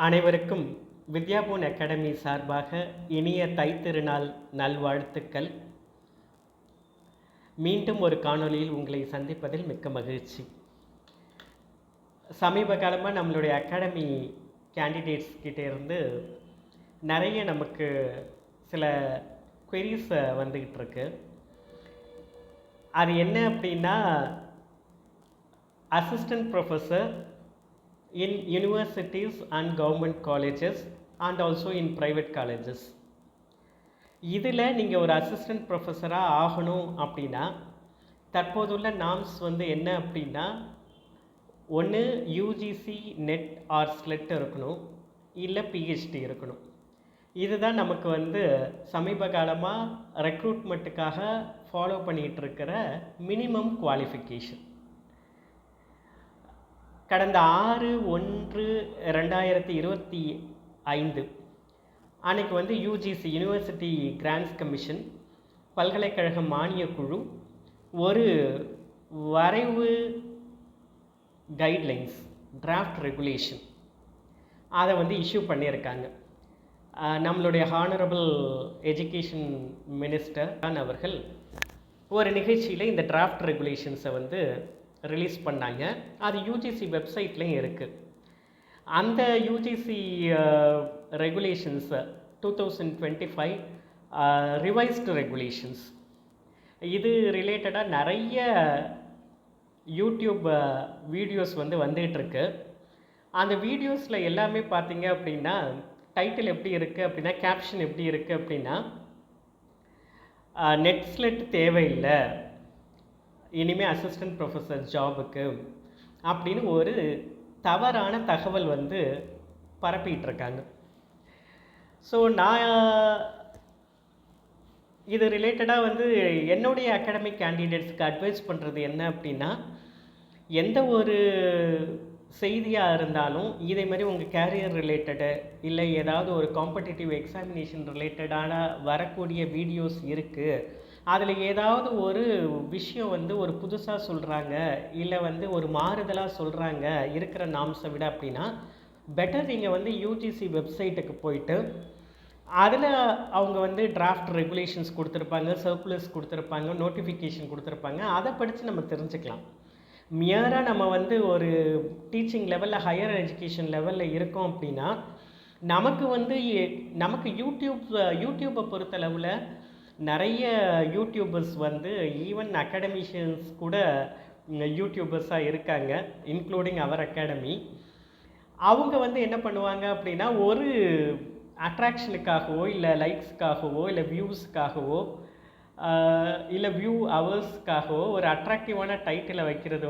அனைவருக்கும் வித்யாபூன் அகாடமி சார்பாக இனிய தைத்திருநாள் நல்வாழ்த்துக்கள். மீண்டும் ஒரு காணொளியில் உங்களை சந்திப்பதில் மிக்க மகிழ்ச்சி. சமீப காலமாக நம்மளுடைய அகாடமி கேண்டிடேட்ஸ் கிட்டே இருந்து நிறைய நமக்கு சில queries வந்துக்கிட்டு இருக்கு. அது என்ன அப்படின்னா, assistant professor in universities and government colleges and also in private colleges. இதில் நீங்கள் ஒரு அசிஸ்டன்ட் ப்ரொஃபஸராக ஆகணும் அப்படின்னா தற்போதுள்ள நார்ம்ஸ் என்ன அப்படின்னா, ஒன்று யூஜிசி நெட் ஆர் ஸ்லெட் இருக்கணும், இல்லை பிஹெச்டி இருக்கணும். இதுதான் நமக்கு சமீப காலமாக ரெக்ரூட்மெண்ட்டுக்காக ஃபாலோ பண்ணிகிட்டு இருக்கிற மினிமம் குவாலிஃபிகேஷன். கடந்த 6/1/2025 அன்றைக்கி யூஜிசி யூனிவர்சிட்டி கிராண்ட்ஸ் கமிஷன் பல்கலைக்கழக மானியக் குழு ஒரு வரைவு கைட்லைன்ஸ் டிராஃப்ட் ரெகுலேஷன் அதை இஷ்யூ பண்ணியிருக்காங்க. நம்மளுடைய ஹானரபிள் எஜுகேஷன் மினிஸ்டர் அவர்கள் ஒரு நிகழ்ச்சியில் இந்த டிராஃப்ட் ரெகுலேஷன்ஸை ரிலீஸ் பண்ணாங்க. அது யூஜிசி வெப்சைட்லேயும் இருக்குது. அந்த யூஜிசி ரெகுலேஷன்ஸ் 2025 ரிவைஸ்டு ரெகுலேஷன்ஸ், இது ரிலேட்டடாக நிறைய யூடியூப் வீடியோஸ் வந்துகிட்ருக்கு. அந்த வீடியோஸில் எல்லாமே பார்த்தீங்க அப்படின்னா, டைட்டில் எப்படி இருக்குது அப்படின்னா, கேப்ஷன் எப்படி இருக்குது அப்படின்னா, நெட் ஸ்லெட் தேவையில்லை இனிமேல் அசிஸ்டன்ட் ப்ரொஃபஸர் ஜாபுக்கு அப்படின்னு ஒரு தவறான தகவல் பரப்பிகிட்டு இருக்காங்க. ஸோ நான் இது ரிலேட்டடாக என்னுடைய அகாடமிக் கேண்டிடேட்ஸ்க்கு அட்வைஸ் பண்ணுறது என்ன அப்படின்னா, எந்த ஒரு செய்தியாக இருந்தாலும் இதே மாதிரி உங்கள் கேரியர் ரிலேட்டடு இல்லை ஏதாவது ஒரு காம்படிட்டிவ் எக்ஸாமினேஷன் ரிலேட்டடான வரக்கூடிய வீடியோஸ் இருக்குது, அதில் ஏதாவது ஒரு விஷயம் ஒரு புதுசாக சொல்கிறாங்க இல்லை ஒரு மாறுதலாக சொல்கிறாங்க இருக்கிற நாம்ஸை விட அப்படின்னா, பெட்டர் நீங்கள் யூஜிசி வெப்சைட்டுக்கு போயிட்டு அதில் அவங்க டிராஃப்ட் ரெகுலேஷன்ஸ் கொடுத்துருப்பாங்க, சர்க்குலர்ஸ் கொடுத்துருப்பாங்க, நோட்டிஃபிகேஷன் கொடுத்துருப்பாங்க. அதை படித்து நம்ம தெரிஞ்சுக்கலாம். மியராக நம்ம ஒரு டீச்சிங் லெவலில் ஹையர் எஜுகேஷன் லெவலில் இருக்கோம் அப்படின்னா, நமக்கு யூடியூப்பை பொறுத்தளவில் நிறைய யூடியூபர்ஸ் ஈவன் அகாடமிஷியன்ஸ் கூட யூடியூபர்ஸாக இருக்காங்க, இன்க்ளூடிங் அவர் அகாடமி. அவங்க என்ன பண்ணுவாங்க அப்படின்னா, ஒரு அட்ராக்ஷனுக்காகவோ இல்லை லைக்ஸுக்காகவோ இல்லை வியூஸுக்காகவோ இல்லை வியூ ஹவர்ஸ்க்காகவோ ஒரு அட்ராக்டிவான டைட்டிலை வைக்கிறது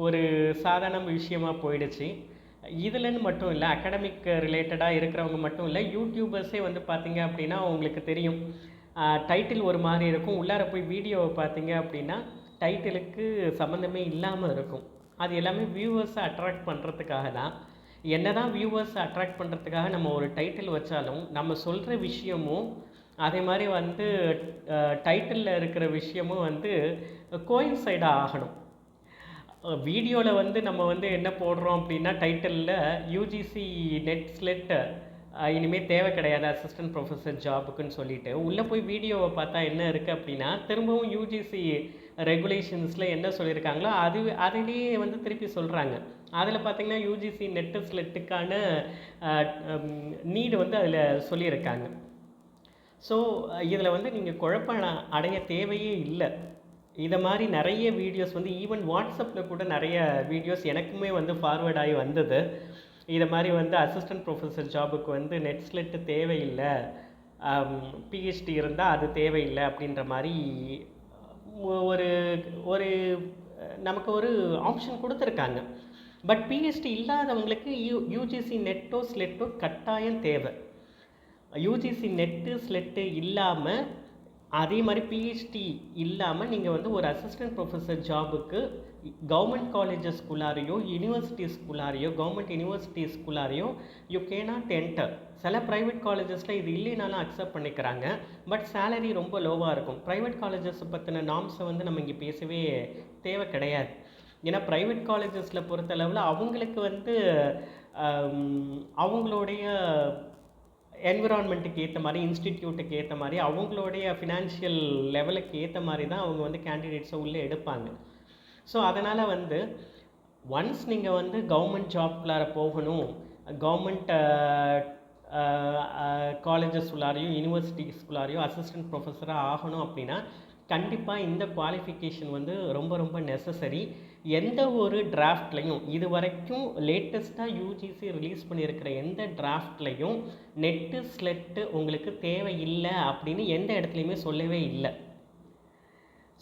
ஒரு சாதாரண விஷயமாக போயிடுச்சு. இதுலன்னு மட்டும் இல்லை, அகாடமிக் ரிலேட்டடாக இருக்கிறவங்க மட்டும் இல்லை, யூடியூபர்ஸே பார்த்தீங்க அப்படின்னா உங்களுக்கு தெரியும், டைட்டில் ஒரு மாதிரி இருக்கும், உள்ளார போய் வீடியோவை பார்த்தீங்க அப்படின்னா டைட்டிலுக்கு சம்மந்தமே இல்லாமல் இருக்கும். அது எல்லாமே வியூவர்ஸை அட்ராக்ட் பண்ணுறதுக்காக தான். என்ன தான் வியூவர்ஸை அட்ராக்ட் பண்ணுறதுக்காக நம்ம ஒரு டைட்டில் வச்சாலும் நம்ம சொல்கிற விஷயமும் அதே மாதிரி டைட்டிலில் இருக்கிற விஷயமும் கோயின்சைடாக ஆகணும். வீடியோவில் நம்ம என்ன போடுறோம் அப்படின்னா, டைட்டிலில் யூஜிசி நெட் ஸ்லெட் இனிமேல் தேவை கிடையாது அசிஸ்டன்ட் ப்ரொஃபஸர் ஜாபுக்குன்னு சொல்லிட்டு உள்ளே போய் வீடியோவை பார்த்தா என்ன இருக்குது அப்படின்னா, திரும்பவும் யூஜிசி ரெகுலேஷன்ஸில் என்ன சொல்லியிருக்காங்களோ அதிலேயே திருப்பி சொல்கிறாங்க. அதில் பார்த்திங்கன்னா யூஜிசி நெட்டு ஸ்லெட்டுக்கான நீடு அதில் சொல்லியிருக்காங்க. ஸோ இதில் நீங்கள் குழப்பம் அடைய தேவையே இல்லை. இதை மாதிரி நிறைய வீடியோஸ் ஈவன் வாட்ஸ்அப்பில் கூட நிறைய வீடியோஸ் எனக்குமே ஃபார்வேர்ட் ஆகி வந்தது. இதை மாதிரி அசிஸ்டன்ட் ப்ரொஃபஸர் ஜாபுக்கு நெட் ஸ்லெட்டு தேவையில்லை, பிஹெச்டி இருந்தால் அது தேவையில்லை அப்படின்ற மாதிரி ஒரு ஒரு நமக்கு ஒரு ஆப்ஷன் கொடுத்துருக்காங்க. பட் பிஹெச்டி இல்லாதவங்களுக்கு யூஜிசி நெட்டோ ஸ்லெட்டோ கட்டாயம் தேவை. யூஜிசி நெட்டு ஸ்லெட்டு இல்லாமல் அதே மாதிரி பிஹெச்டி இல்லாமல் நீங்கள் ஒரு அசிஸ்டன்ட் ப்ரொஃபஸர் ஜாபுக்கு கவர்மெண்ட் காலேஜஸ் ஸ்கூலாரையோ யூனிவர்சிட்டி ஸ்கூலாரையோ கவர்மெண்ட் யூனிவர்சிட்டி ஸ்கூலாரையோ யூ கேனாட் என்டர். சில ப்ரைவேட் காலேஜஸில் இது இல்லைனாலும் அக்செப்ட் பண்ணிக்கிறாங்க, பட் சேலரி ரொம்ப லோவாக இருக்கும். ப்ரைவேட் காலேஜஸ் பற்றின நார்ம்ஸை நம்ம இங்கே பேசவே தேவை கிடையாது. ஏன்னா ப்ரைவேட் காலேஜஸில் பொறுத்தளவில் அவங்களுக்கு வந்து அவங்களுடைய என்விரான்மெண்ட்டுக்கு ஏற்ற மாதிரி, இன்ஸ்டிடியூட்டுக்கு ஏற்ற மாதிரி, அவங்களுடைய ஃபினான்ஷியல் லெவலுக்கு ஏற்ற மாதிரி தான் அவங்க வந்து கேண்டிடேட்ஸை உள்ளே எடுப்பாங்க. ஸோ அதனால் வந்து ஒன்ஸ் நீங்கள் வந்து கவர்மெண்ட் ஜாப்குள்ளார போகணும், கவர்மெண்ட் காலேஜஸ் உள்ளாரையும் யூனிவர்சிட்டிஸ்குள்ளாரையும் அசிஸ்டன்ட் ப்ரொஃபஸராக ஆகணும் அப்படின்னா கண்டிப்பாக இந்த குவாலிஃபிகேஷன் வந்து ரொம்ப ரொம்ப நெசசரி. எந்த ஒரு டிராஃப்ட்லையும் இது வரைக்கும் லேட்டஸ்ட்டாக யூஜிசி ரிலீஸ் பண்ணியிருக்கிற எந்த டிராஃப்ட்லையும் நெட்டு ஸ்லெட்டு உங்களுக்கு தேவையில்லை அப்படின்னு எந்த இடத்துலையுமே சொல்லவே இல்லை.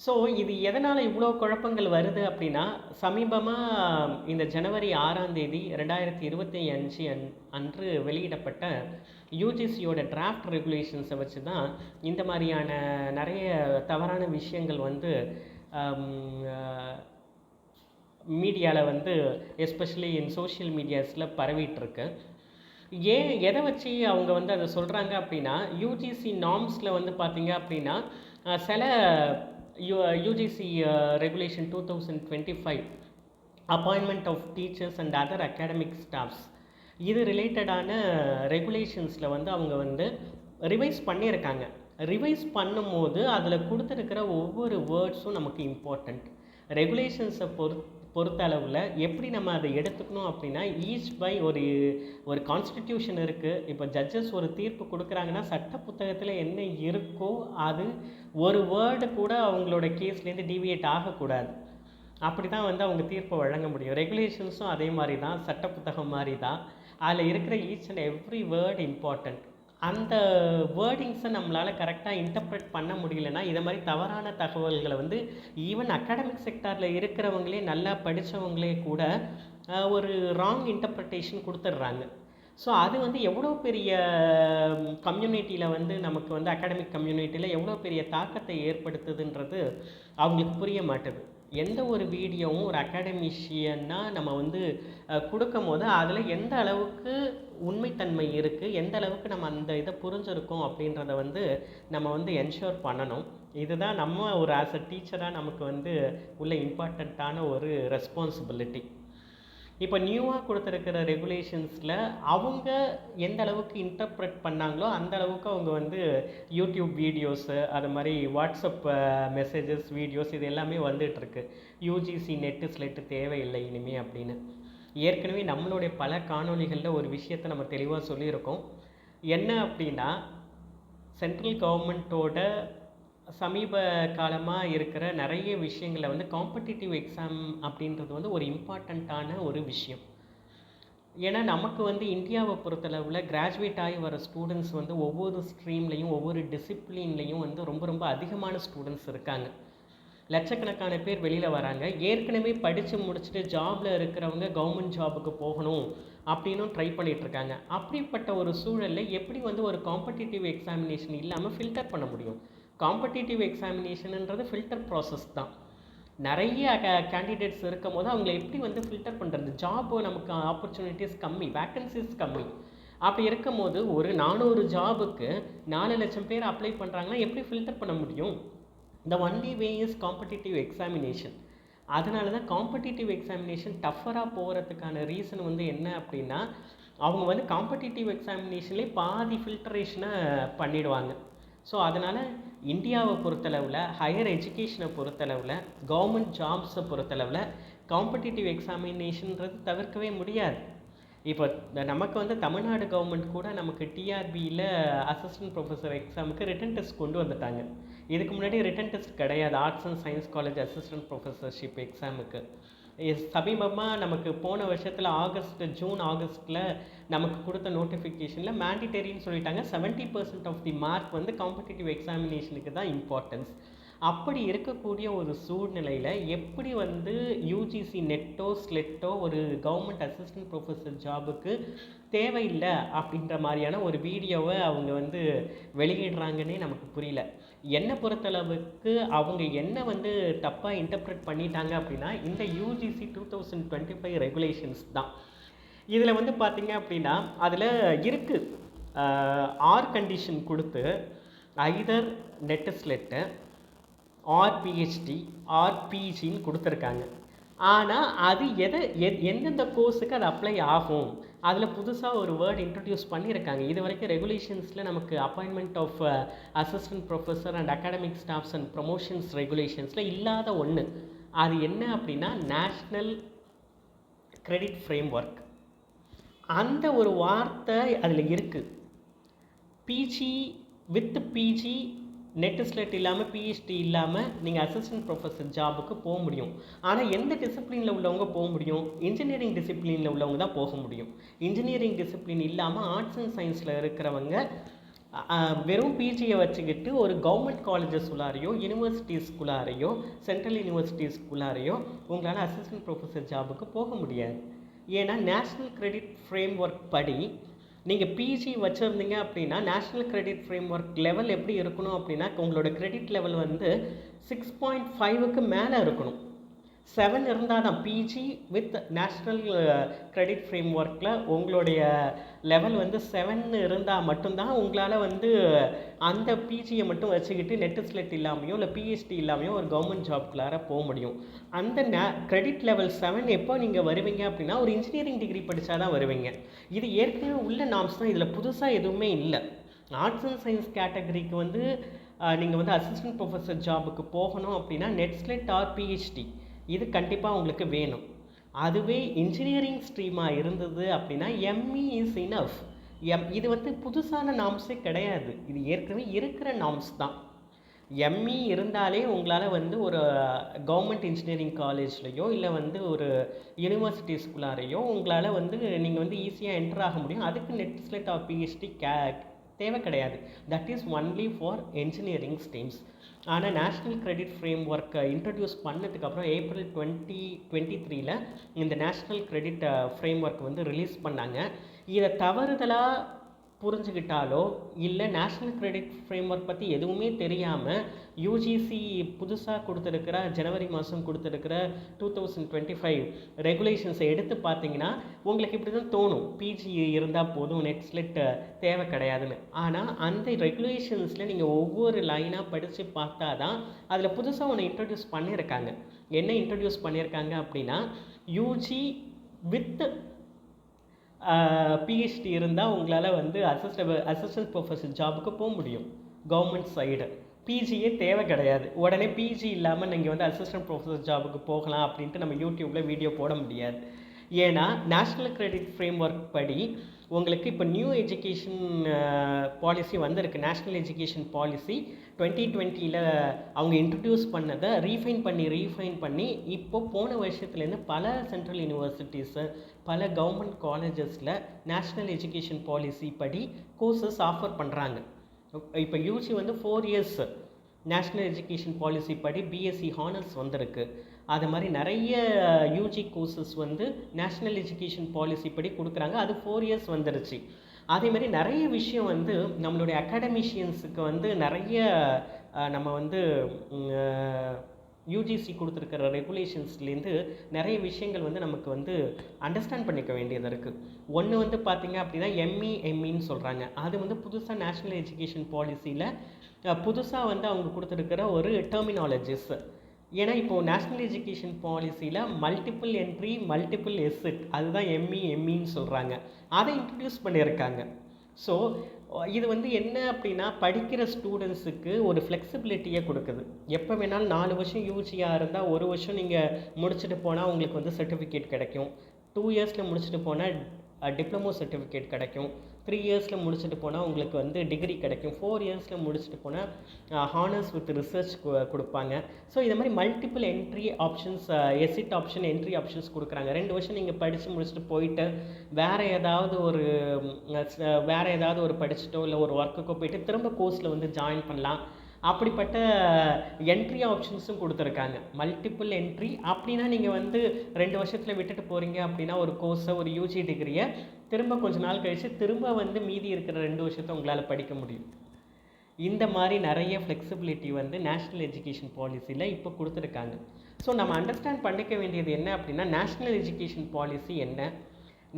ஸோ இது எதனால் இவ்வளோ குழப்பங்கள் வருது அப்படின்னா, சமீபமாக இந்த ஜனவரி 6ஆம் தேதி 2025 அன்று வெளியிடப்பட்ட யூஜிசியோட டிராஃப்ட் ரெகுலேஷன்ஸை வச்சு தான் இந்த மாதிரியான நிறைய தவறான விஷயங்கள் வந்து மீடியாவில் வந்து எஸ்பெஷலி இன் சோஷியல் மீடியாஸில் பரவிட்டுருக்கு. எதை வச்சு அவங்க வந்து அதை சொல்கிறாங்க அப்படின்னா, யூஜிசி நார்ம்ஸில் வந்து பார்த்தீங்க அப்படின்னா சில UGC Regulation 2025 appointment of teachers and other academic staffs, இது ரிலேட்டடான ரெகுலேஷன்ஸில் வந்து அவங்க வந்து ரிவைஸ் பண்ணியிருக்காங்க. ரிவைஸ் பண்ணும்போது அதில் கொடுத்துருக்கிற ஒவ்வொரு வேர்ட்ஸும் நமக்கு இம்பார்ட்டண்ட். ரெகுலேஷன்ஸை பொறுத்தளவில் எப்படி நம்ம அதை எடுத்துக்கணும் அப்படின்னா, ஈச் பை ஒரு கான்ஸ்டிடியூஷன் இருக்குது. இப்போ ஜட்ஜஸ் ஒரு தீர்ப்பு கொடுக்குறாங்கன்னா சட்ட புத்தகத்தில் என்ன இருக்கோ அது ஒரு வேர்டு கூட அவங்களோட கேஸ்லேருந்து டீவியேட் ஆகக்கூடாது. அப்படி தான் வந்து அவங்க தீர்ப்பை வழங்க முடியும். ரெகுலேஷன்ஸும் அதே மாதிரி தான், சட்ட புத்தகம் மாதிரி தான். அதில் இருக்கிற each and every word important. அந்த வேர்டிங்ஸை நம்மளால் கரெக்டாக இன்டர்ப்ரெட் பண்ண முடியலன்னா இதை மாதிரி தவறான தகவல்களை வந்து ஈவன் அகாடமிக் செக்டாரில் இருக்கிறவங்களே, நல்லா படித்தவங்களே கூட ஒரு ராங் இன்டர்ப்ரிட்டேஷன் கொடுத்துட்றாங்க. ஸோ அது வந்து எவ்வளோ பெரிய கம்யூனிட்டியில் வந்து நமக்கு வந்து அகாடமிக் கம்யூனிட்டியில் எவ்வளோ பெரிய தாக்கத்தை ஏற்படுத்துதுன்றது அவங்களுக்கு புரிய மாட்டுது. எந்த ஒரு வீடியோவும் ஒரு அகாடமிஷியனாக நம்ம வந்து கொடுக்கும் போது அதில் எந்த அளவுக்கு உண்மைத்தன்மை இருக்குது, எந்த அளவுக்கு நம்ம அந்த இதை புரிஞ்சிருக்கோம் அப்படின்றத வந்து நம்ம வந்து என்ஷூர் பண்ணணும். இதுதான் நம்ம ஒரு ஆஸ் அ டீச்சராக நமக்கு வந்து உள்ள இம்பார்ட்டண்ட்டான ஒரு ரெஸ்பான்சிபிலிட்டி. இப்போ நியூவாக கொடுத்துருக்கிற ரெகுலேஷன்ஸில் அவங்க எந்த அளவுக்கு இன்டர்ப்ரெட் பண்ணாங்களோ அந்த அளவுக்கு அவங்க வந்து யூடியூப் வீடியோஸு, அது மாதிரி வாட்ஸ்அப் மெசேஜஸ், வீடியோஸ் இது எல்லாமே வந்துட்டுருக்கு. யூஜிசி நெட்டு ஸ்லெட்டு தேவையில்லை இனிமே அப்படின்னு. ஏற்கனவே நம்மளுடைய பல காணொலிகளில் ஒரு விஷயத்தை நம்ம தெளிவாக சொல்லியிருக்கோம். என்ன அப்படின்னா, சென்ட்ரல் கவர்மெண்ட்டோட சமீப காலமாக இருக்கிற நிறைய விஷயங்களில் வந்து காம்படிட்டிவ் எக்ஸாம் அப்படின்றது வந்து ஒரு இம்பார்ட்டண்ட்டான ஒரு விஷயம். ஏன்னா நமக்கு வந்து இந்தியாவை பொறுத்தளவில் கிராஜுவேட் ஆகி வர ஸ்டூடெண்ட்ஸ் வந்து ஒவ்வொரு ஸ்ட்ரீம்லேயும் ஒவ்வொரு டிசிப்ளின்லேயும் வந்து ரொம்ப ரொம்ப அதிகமான ஸ்டூடெண்ட்ஸ் இருக்காங்க. லட்சக்கணக்கான பேர் வெளியில் வராங்க. ஏற்கனவே படித்து முடிச்சுட்டு ஜாபில் இருக்கிறவங்க கவர்மெண்ட் ஜாபுக்கு போகணும் அப்படின்னும் ட்ரை பண்ணிகிட்ருக்காங்க. அப்படிப்பட்ட ஒரு சூழலில் எப்படி வந்து ஒரு காம்படிட்டிவ் எக்ஸாமினேஷன் இல்லாமல் ஃபில்டர் பண்ண முடியும்? காம்படிட்டிவ் எக்ஸாமினேஷன்ன்றது ஃபில்டர் ப்ராசஸ் தான். நிறைய கேண்டிடேட்ஸ் இருக்கும் போது அவங்கள எப்படி வந்து ஃபில்டர் பண்ணுறது? ஜாபு நமக்கு ஆப்பர்ச்சுனிட்டிஸ் கம்மி, வேக்கன்சிஸ் கம்மி. அப்படி இருக்கும் போது ஒரு 400 ஜாபுக்கு 4 லட்சம் பேர் அப்ளை பண்ணுறாங்கன்னா எப்படி ஃபில்டர் பண்ண முடியும்? The only way is competitive examination. அதனால தான் காம்படிட்டிவ் எக்ஸாமினேஷன் டஃபராக போகிறதுக்கான ரீசன் வந்து என்ன அப்படின்னா, அவங்க வந்து காம்படிட்டிவ் எக்ஸாமினேஷன்லேயே பாதி ஃபில்டரேஷனை பண்ணிடுவாங்க. ஸோ அதனால் இந்தியாவை பொறுத்தளவில், ஹையர் எஜுகேஷனை பொறுத்தளவில், கவர்மெண்ட் ஜாப்ஸை பொறுத்தளவில் காம்படிட்டிவ் எக்ஸாமினேஷன்றது தவிர்க்கவே முடியாது. இப்போ நமக்கு வந்து தமிழ்நாடு கவர்மெண்ட் கூட நமக்கு டிஆர்பியில் அசிஸ்டன்ட் ப்ரொஃபஸர் எக்ஸாமுக்கு ரிட்டன் டெஸ்ட் கொண்டு வந்துட்டாங்க. இதுக்கு முன்னாடி ரிட்டன் டெஸ்ட் கிடையாது arts and science college assistant professorship எக்ஸாமுக்கு. சமீபமாக நமக்கு போன வருஷத்தில் ஜூன் ஆகஸ்ட்டில் நமக்கு கொடுத்த நோட்டிஃபிகேஷனில் மேண்டிட்டரின்னு சொல்லிட்டாங்க. 70% ஆஃப் தி மார்க் வந்து காம்படிட்டிவ் எக்ஸாமினேஷனுக்கு தான் இம்பார்ட்டன்ஸ். அப்படி இருக்கக்கூடிய ஒரு சூழ்நிலையில் எப்படி வந்து யூஜிசி நெட்டோ ஸ்லெட்டோ ஒரு கவர்மெண்ட் அசிஸ்டன்ட் ப்ரொஃபஸர் ஜாபுக்கு தேவையில்லை அப்படின்ற மாதிரியான ஒரு வீடியோவை அவங்க வந்து வெளியிடுறாங்கன்னே நமக்கு புரியல. என்னை பொறுத்தளவுக்கு அவங்க என்ன வந்து தப்பாக இன்டர்ப்ரெட் பண்ணிட்டாங்க அப்படின்னா, இந்த யூஜிசி 2025 ரெகுலேஷன்ஸ் தான். இதில் வந்து பார்த்திங்க அப்படின்னா அதில் இருக்குது ஆர் கண்டிஷன் கொடுத்து either NET SLET or PhD or பிஜின்னு கொடுத்துருக்காங்க. ஆனால் அது எந்தெந்த கோர்ஸுக்கு அது அப்ளை ஆகும், அதில் புதுசாக ஒரு வேர்ட் இன்ட்ரடியூஸ் பண்ணியிருக்காங்க. இது வரைக்கும் ரெகுலேஷன்ஸில் நமக்கு appointment of assistant professor and academic staffs and promotions ரெகுலேஷன்ஸில் இல்லாத ஒன்று. அது என்ன அப்படின்னா நேஷ்னல் கிரெடிட் ஃப்ரேம் ஒர்க். அந்த ஒரு வார்த்தை அதில் இருக்குது. PG with PG NET SLET இல்லாமல் பிஹெச்டி இல்லாமல் நீங்கள் அசிஸ்டன்ட் ப்ரொஃபஸர் ஜாபுக்கு போக முடியும். ஆனால் எந்த டிசிப்ளினில் உள்ளவங்க போக முடியும்? இன்ஜினியரிங் டிசிப்ளினில் உள்ளவங்க தான் போக முடியும். இன்ஜினியரிங் டிசிப்ளின் இல்லாமல் ஆர்ட்ஸ் அண்ட் சயின்ஸில் இருக்கிறவங்க வெறும் பிஜியை வச்சுக்கிட்டு ஒரு கவர்மெண்ட் காலேஜஸ்குள்ளாரையோ யூனிவர்சிட்டிஸ்குள்ளாரையோ சென்ட்ரல் யூனிவர்சிட்டிஸ்குள்ளாரையோ உங்களால் அசிஸ்டன்ட் ப்ரொஃபஸர் ஜாபுக்கு போக முடியாது. ஏன்னா நேஷ்னல் கிரெடிட் ஃப்ரேம் ஒர்க் படி நீங்கள் பிஜி வச்சுருந்தீங்க அப்படின்னா national credit frame work level எப்படி இருக்கணும் அப்படின்னா உங்களோட கிரெடிட் லெவல் வந்து 6.5க்கு மேலே இருக்கணும். 7 இருந்தால் தான் PG with national credit frame ஒர்க்கில் உங்களுடைய லெவல் வந்து 7 இருந்தால் மட்டும்தான் உங்களால் வந்து அந்த பிஜியை மட்டும் வச்சுக்கிட்டு நெட் ஸ்லெட் இல்லாமையோ இல்லை பிஹெச்டி இல்லாமையோ ஒரு கவர்மெண்ட் ஜாப்குள்ளார போக முடியும். அந்த கிரெடிட் லெவல் 7 எப்போ நீங்கள் வருவீங்க அப்படின்னா ஒரு இன்ஜினியரிங் டிகிரி படித்தா தான் வருவீங்க. இது ஏற்கனவே உள்ள நாம்ஸ் தான், இதில் புதுசாக எதுவுமே இல்லை. ஆர்ட்ஸ் அண்ட் சயின்ஸ் கேட்டகரிக்கு வந்து நீங்கள் வந்து அசிஸ்டன்ட் ப்ரொஃபஸர் ஜாபுக்கு போகணும் அப்படின்னா நெட் ஸ்லெட் ஆர் பிஹெச்டி இது கண்டிப்பாக உங்களுக்கு வேணும். அதுவே இன்ஜினியரிங் ஸ்ட்ரீமாக இருந்தது அப்படின்னா எம்இ இஸ் இனஃப். இது வந்து புதுசான நாம்ஸே கிடையாது, இது ஏற்கனவே இருக்கிற நாம்ஸ் தான். எம்இ இருந்தாலே உங்களால் வந்து ஒரு கவர்மெண்ட் இன்ஜினியரிங் காலேஜ்லேயோ இல்லை வந்து ஒரு யூனிவர்சிட்டிஸ்குள்ளாரையோ உங்களால் வந்து நீங்கள் வந்து ஈஸியாக என்டர் ஆக முடியும். அதுக்கு நெட் ஸ்லெட் ஆர் பிஹெச்டி தேவை கிடையாது. That is only for engineering streams. ஆனால் நேஷ்னல் கிரெடிட் ஃப்ரேம் ஒர்க்கை இன்ட்ரடியூஸ் பண்ணதுக்கப்புறம் April 2023 இந்த நேஷ்னல் கிரெடிட் ஃப்ரேம் ஒர்க் வந்து ரிலீஸ் பண்ணாங்க. இதை தவறுதலாக புரிஞ்சுக்கிட்டாலோ இல்லை நேஷ்னல் கிரெடிட் ஃப்ரேம் ஒர்க் பற்றி எதுவுமே தெரியாமல் யூஜிசி புதுசாக கொடுத்துருக்கிற ஜனவரி மாதம் கொடுத்துருக்கிற 2025 ரெகுலேஷன்ஸை எடுத்து பார்த்தீங்கன்னா உங்களுக்கு இப்படி தான் தோணும், பிஜி இருந்தால் போதும் நெட் ஸ்லெட் தேவை கிடையாதுன்னு. ஆனால் அந்த ரெகுலேஷன்ஸில் நீங்கள் ஒவ்வொரு லைனாக படித்து பார்த்தா தான் அதில் புதுசாக ஒன்று இன்ட்ரடியூஸ் பண்ணியிருக்காங்க. என்ன இன்ட்ரடியூஸ் பண்ணியிருக்காங்க அப்படின்னா யூஜி வித் பிஹெச்டி இருந்தால் உங்களால் வந்து அசிஸ்டன்ட் ப்ரொஃபஸர் ஜாபுக்கு போக முடியும் கவர்மெண்ட் சைடு. பிஜியே தேவை கிடையாது. உடனே பிஜி இல்லாமல் நீங்கள் வந்து அசிஸ்டன்ட் ப்ரொஃபஸர் ஜாபுக்கு போகலாம் அப்படின்ட்டு நம்ம யூடியூப்பில் வீடியோ போட முடியாது. ஏன்னா நேஷ்னல் கிரெடிட் ஃப்ரேம் ஒர்க் படி உங்களுக்கு இப்போ நியூ எஜுகேஷன் பாலிசி வந்திருக்கு. நேஷ்னல் எஜுகேஷன் பாலிசி 2020 அவங்க இன்ட்ரடியூஸ் பண்ணதை ரீஃபைன் பண்ணி இப்போ போன வருஷத்துலேருந்து பல சென்ட்ரல் யூனிவர்சிட்டிஸு பல கவர்மெண்ட் காலேஜஸில் நேஷ்னல் எஜுகேஷன் பாலிசி படி கோர்சஸ் ஆஃபர் பண்ணுறாங்க. இப்போ யூஜி வந்து 4 இயர்ஸ் நேஷ்னல் எஜுகேஷன் பாலிசி படி பிஎஸ்சி ஹானர்ஸ் வந்திருக்கு. அது மாதிரி நிறைய யூஜி கோர்சஸ் வந்து நேஷ்னல் எஜுகேஷன் பாலிசி படி கொடுக்குறாங்க. அது 4 இயர்ஸ் வந்துருச்சு. அதே மாதிரி நிறைய விஷயம் வந்து நம்மளுடைய அகாடமிஷியன்ஸுக்கு வந்து நிறைய நம்ம வந்து யூஜிசி கொடுத்துருக்கிற ரெகுலேஷன்ஸ்லேருந்து நிறைய விஷயங்கள் வந்து நமக்கு வந்து அண்டர்ஸ்டாண்ட் பண்ணிக்க வேண்டியது இருக்குது. ஒன்று வந்து பார்த்திங்க அப்படின்னா எம்இன்னு சொல்கிறாங்க. அது வந்து புதுசாக நேஷ்னல் எஜுகேஷன் பாலிசியில் புதுசாக வந்து அவங்க கொடுத்துருக்கிற ஒரு டெர்மினாலஜிஸ். ஏன்னா இப்போது நேஷ்னல் எஜுகேஷன் பாலிசியில் மல்டிபிள் என்ட்ரி மல்டிபிள் எஸ்ஸிட் அதுதான் எம்இன்னு சொல்கிறாங்க. அதை இன்ட்ரடியூஸ் பண்ணியிருக்காங்க. ஸோ இது வந்து என்ன அப்படின்னா படிக்கிற ஸ்டூடெண்ட்ஸுக்கு ஒரு ஃப்ளெக்சிபிலிட்டியை கொடுக்குது. எப்போ வேணாலும் 4 வருஷம் யூஜியாக இருந்தால் 1 வருஷம் நீங்கள் முடிச்சுட்டு போனால் உங்களுக்கு வந்து சர்டிஃபிகேட் கிடைக்கும். 2 இயர்ஸில் முடிச்சுட்டு போனால் டிப்ளமோ சர்டிஃபிகேட் கிடைக்கும். 3 இயர்ஸில் முடிச்சுட்டு போனால் உங்களுக்கு வந்து டிகிரி கிடைக்கும். 4 இயர்ஸில் முடிச்சுட்டு போனால் ஹானர்ஸ் வித் ரிசர்ச் கொடுப்பாங்க. ஸோ இது மாதிரி multiple entry options exit option entry options கொடுக்குறாங்க. 2 வருஷம் நீங்கள் படித்து முடிச்சுட்டு போயிட்டு வேறு ஏதாவது ஒரு படிச்சுட்டோ இல்லை ஒரு ஒர்க்குக்கோ போயிட்டு திரும்ப கோர்ஸில் வந்து ஜாயின் பண்ணலாம். அப்படிப்பட்ட என்ட்ரி ஆப்ஷன்ஸும் கொடுத்துருக்காங்க. மல்டிபிள் என்ட்ரி அப்படின்னா நீங்கள் வந்து 2 வருஷத்தில் விட்டுட்டு போகிறீங்க அப்படின்னா ஒரு கோர்ஸை ஒரு யூஜி டிகிரியை திரும்ப கொஞ்ச நாள் கழித்து திரும்ப வந்து மீதி இருக்கிற 2 வருஷத்தை உங்களால் படிக்க முடியும். இந்த மாதிரி நிறைய ஃப்ளெக்சிபிலிட்டி வந்து நேஷ்னல் எஜுகேஷன் பாலிசியில் இப்போ கொடுத்துருக்காங்க. ஸோ நம்ம அண்டர்ஸ்டாண்ட் பண்ணிக்க வேண்டியது என்ன அப்படின்னா நேஷ்னல் எஜுகேஷன் பாலிசி என்ன,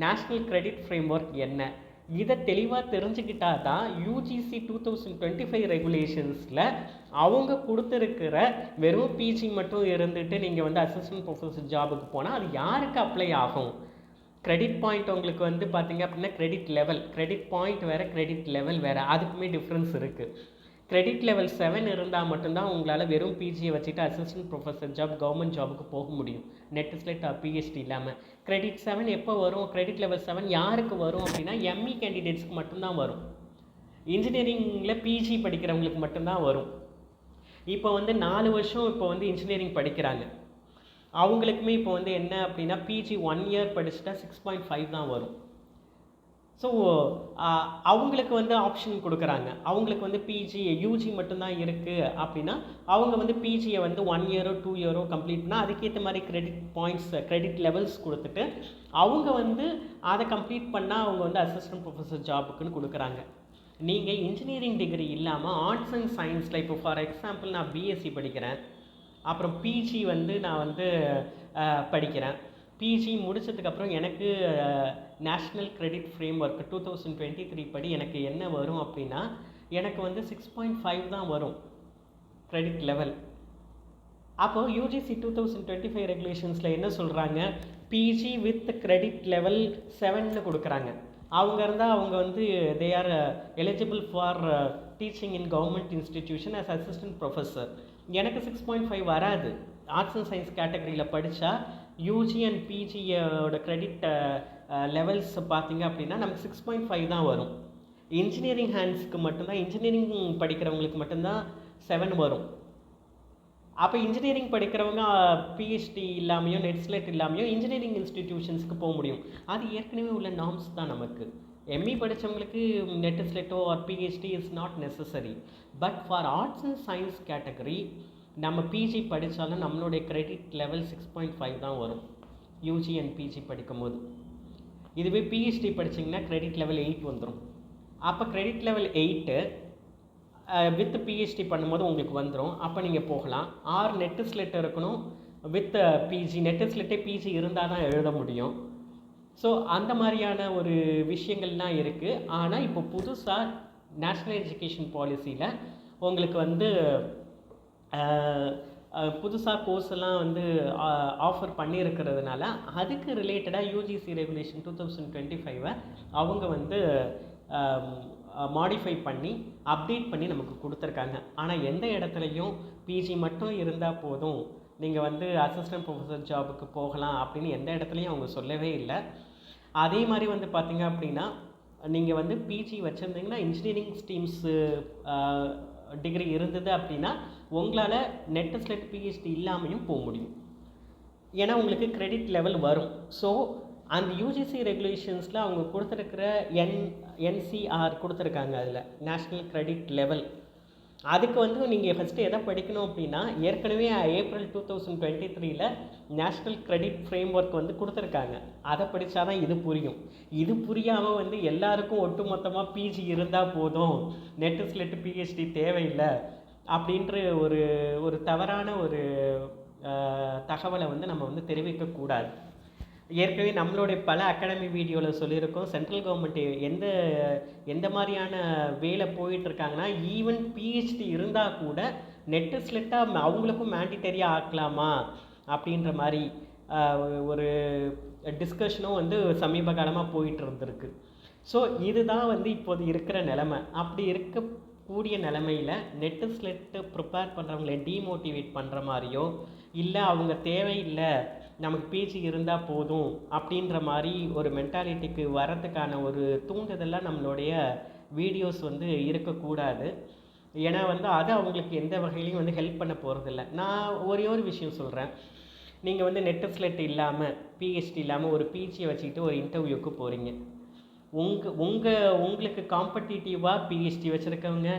நேஷ்னல் கிரெடிட் ஃப்ரேம் ஒர்க் என்ன, இதை தெளிவாக தெரிஞ்சுக்கிட்டா தான் யூஜிசி 2025 ரெகுலேஷன்ஸில் அவங்க கொடுத்துருக்கிற வெறும் பிஜி மட்டும் இருந்துட்டு நீங்கள் வந்து அசிஸ்டன்ட் ப்ரொஃபஸர் ஜாபுக்கு போனால் அது யாருக்கு அப்ளை ஆகும்? கிரெடிட் பாயிண்ட் உங்களுக்கு வந்து பார்த்தீங்க அப்படின்னா கிரெடிட் பாயிண்ட் வேறு, கிரெடிட் லெவல் வேறு, அதுக்குமே டிஃப்ரென்ஸ் இருக்குது. கிரெடிட் லெவல் 7 இருந்தால் மட்டும்தான் உங்களால் வெறும் பிஜியை வச்சுட்டு அசிஸ்டன்ட் ப்ரொஃபஸர் ஜாப் கவர்மெண்ட் ஜாபுக்கு போக முடியும், நெட் ஸ்லெட் பிஹெச்டி இல்லாமல். கிரெடிட் 7 எப்போ வரும்? கிரெடிட் லெவல் 7 யாருக்கு வரும் அப்படின்னா எம்இ கேண்டிடேட்ஸ்க்கு மட்டும்தான் வரும், இன்ஜினியரிங்கில் பிஜி படிக்கிறவங்களுக்கு மட்டும்தான் வரும். இப்போ வந்து 4 வருஷம் இப்போ வந்து இன்ஜினியரிங் படிக்கிறாங்க, அவங்களுக்குமே இப்போ வந்து என்ன அப்படின்னா பிஜி 1 இயர் படிச்சுட்டா 6.5 தான் வரும். ஸோ அவங்களுக்கு வந்து ஆப்ஷன் கொடுக்குறாங்க, அவங்களுக்கு வந்து பிஜி யூஜி மட்டும்தான் இருக்குது அப்படின்னா அவங்க வந்து பிஜியை வந்து 1 இயரோ 2 இயரோ கம்ப்ளீட் பண்ணால் அதுக்கேற்ற மாதிரி கிரெடிட் பாயிண்ட்ஸ், கிரெடிட் லெவல்ஸ் கொடுத்துட்டு அவங்க வந்து அதை கம்ப்ளீட் பண்ணால் அவங்க வந்து அசிஸ்டன்ட் ப்ரொஃபஸர் ஜாபுக்குன்னு கொடுக்குறாங்க. நீங்கள் இன்ஜினியரிங் டிகிரி இல்லாமல் ஆர்ட்ஸ் அண்ட் சயின்ஸில், இப்போ ஃபார் எக்ஸாம்பிள் நான் பிஎஸ்சி படிக்கிறேன், அப்புறம் பிஜி வந்து நான் வந்து படிக்கிறேன். பிஜி முடித்ததுக்கப்புறம் எனக்கு நேஷ்னல் கிரெடிட் ஃப்ரேம் ஒர்க் 2023 படி எனக்கு என்ன வரும் அப்படின்னா எனக்கு வந்து 6.5 தான் வரும் கிரெடிட் லெவல். அப்போது யூஜிசி 2025 ரெகுலேஷன்ஸில் என்ன சொல்கிறாங்க? பிஜி வித் கிரெடிட் லெவல் 7ன்னு கொடுக்குறாங்க. அவங்க இருந்தால் அவங்க வந்து they are eligible for teaching in government institution as assistant professor. எனக்கு 6.5 வராது. ஆர்ட்ஸ் அண்ட் சயின்ஸ் கேட்டகரியில் படித்தா யூஜி அண்ட் பிஜியோட கிரெடிட் லெவல்ஸ் பார்த்திங்க அப்படின்னா நமக்கு 6.5 தான் வரும். இன்ஜினியரிங் ஹேண்ட்ஸ்க்கு மட்டும்தான், இன்ஜினியரிங் படிக்கிறவங்களுக்கு மட்டும்தான் 7 வரும். அப்போ இன்ஜினியரிங் படிக்கிறவங்க பிஹெச்டி இல்லாமையோ நெட் ஸ்லெட் இல்லாமையோ இன்ஜினியரிங் இன்ஸ்டிடியூஷன்ஸ்க்கு போக முடியும். அது ஏற்கனவே உள்ள நார்ம்ஸ் தான். நமக்கு எம்இ படித்தவங்களுக்கு நெட் ஸ்லெட்டோ or PhD is not necessary. But for arts and science category நம்ம பிஜி படித்தாலும் நம்மளுடைய கிரெடிட் லெவல் 6.5 தான் வரும் யூஜி அண்ட் பிஜி படிக்கும் போது. இதுவே பிஹெச்டி படிச்சிங்கன்னா கிரெடிட் லெவல் 8 வந்துடும். அப்போ கிரெடிட் லெவல் 8 வித் பிஹெச்டி பண்ணும்போது உங்களுக்கு வந்துடும். அப்போ நீங்கள் போகலாம். ஆர் நெட்டு ஸ்லெட் இருக்கணும் வித் பிஜி. நெட்டு ஸ்லெட்டே பிஜி இருந்தால் தான் எழுத முடியும். ஸோ அந்த மாதிரியான ஒரு விஷயங்கள்லாம் இருக்குது. ஆனால் இப்போ புதுசாக நேஷ்னல் எஜுகேஷன் பாலிசியில் உங்களுக்கு வந்து புதுசாக கோர்ஸ் எல்லாம் வந்து ஆஃபர் பண்ணியிருக்கிறதுனால அதுக்கு ரிலேட்டடாக யூஜிசி ரெகுலேஷன் 2025 அவங்க வந்து மாடிஃபை பண்ணி அப்டேட் பண்ணி நமக்கு கொடுத்துருக்காங்க. ஆனால் எந்த இடத்துலையும் பிஜி மட்டும் இருந்தால் போதும், நீங்கள் வந்து அசிஸ்டன்ட் ப்ரொஃபஸர் ஜாபுக்கு போகலாம் அப்படின்னு எந்த இடத்துலையும் அவங்க சொல்லவே இல்லை. அதே மாதிரி வந்து பார்த்திங்க அப்படின்னா நீங்கள் வந்து பிஜி வச்சுருந்தீங்கன்னா இன்ஜினியரிங் ஸ்ட்ரீம்ஸு டிகிரி இருந்தது அப்படின்னா உங்களால் நெட் ஸ்லெட் பிஹெச்டி இல்லாமையும் போக முடியும். ஏன்னா உங்களுக்கு கிரெடிட் லெவல் வரும். ஸோ அந்த யூஜிசி ரெகுலேஷன்ஸில் அவங்க கொடுத்துருக்கிற என்சிஆர் கொடுத்துருக்காங்க, அதில் நேஷ்னல் கிரெடிட் லெவல். அதுக்கு வந்து நீங்கள் ஃபஸ்ட்டு எதை படிக்கணும் அப்படின்னா ஏற்கனவே April 2023 national credit frame work வந்து கொடுத்துருக்காங்க. அதை படித்தா தான் இது புரியும். இது புரியாமல் வந்து எல்லாருக்கும் ஒட்டு மொத்தமாக பிஜி இருந்தால் போதும், நெட்டு ஸ்லெட்டு பிஹெச்டி தேவையில்லை அப்படின்ற ஒரு தவறான ஒரு தகவலை வந்து நம்ம வந்து தெரிவிக்கக்கூடாது. ஏற்கனவே நம்மளுடைய பல அகாடமி வீடியோவில் சொல்லியிருக்கோம், சென்ட்ரல் கவர்மெண்ட் எந்த மாதிரியான வேலை போயிட்டுருக்காங்கன்னா ஈவன் பிஹெச்டி இருந்தால் கூட நெட்டு ஸ்லெட்டாக அவங்களுக்கும் மேண்டிட்டரியாக ஆக்கலாமா அப்படின்ற மாதிரி ஒரு டிஸ்கஷனும் வந்து சமீப காலமாக போயிட்டு இருந்திருக்கு. ஸோ இதுதான் வந்து இப்போது இருக்கிற நிலைமை. அப்படி இருக்கக்கூடிய நிலைமையில் நெட்டு ஸ்லெட்டு ப்ரிப்பேர் பண்ணுறவங்களை டீமோட்டிவேட் பண்ணுற மாதிரியோ இல்லை அவங்க தேவையில்லை நமக்கு பிஜி இருந்தால் போதும் அப்படின்ற மாதிரி ஒரு மென்டாலிட்டிக்கு வரதுக்கான ஒரு தூண்டுதலாக நம்மளுடைய வீடியோஸ் வந்து இருக்கக்கூடாது. ஏன்னா வந்து அது அவங்களுக்கு எந்த வகையிலையும் வந்து ஹெல்ப் பண்ண போகிறதில்ல. நான் ஒரே ஒரு விஷயம் சொல்கிறேன். நீங்கள் வந்து நெட்டு ஸ்லெட் இல்லாமல் பிஹெச்டி இல்லாமல் ஒரு பிஜியை வச்சுக்கிட்டு ஒரு இன்டர்வியூக்கு போகிறீங்க. உங்களுக்கு காம்படிட்டிவாக பிஹெச்டி வச்சுருக்கவங்க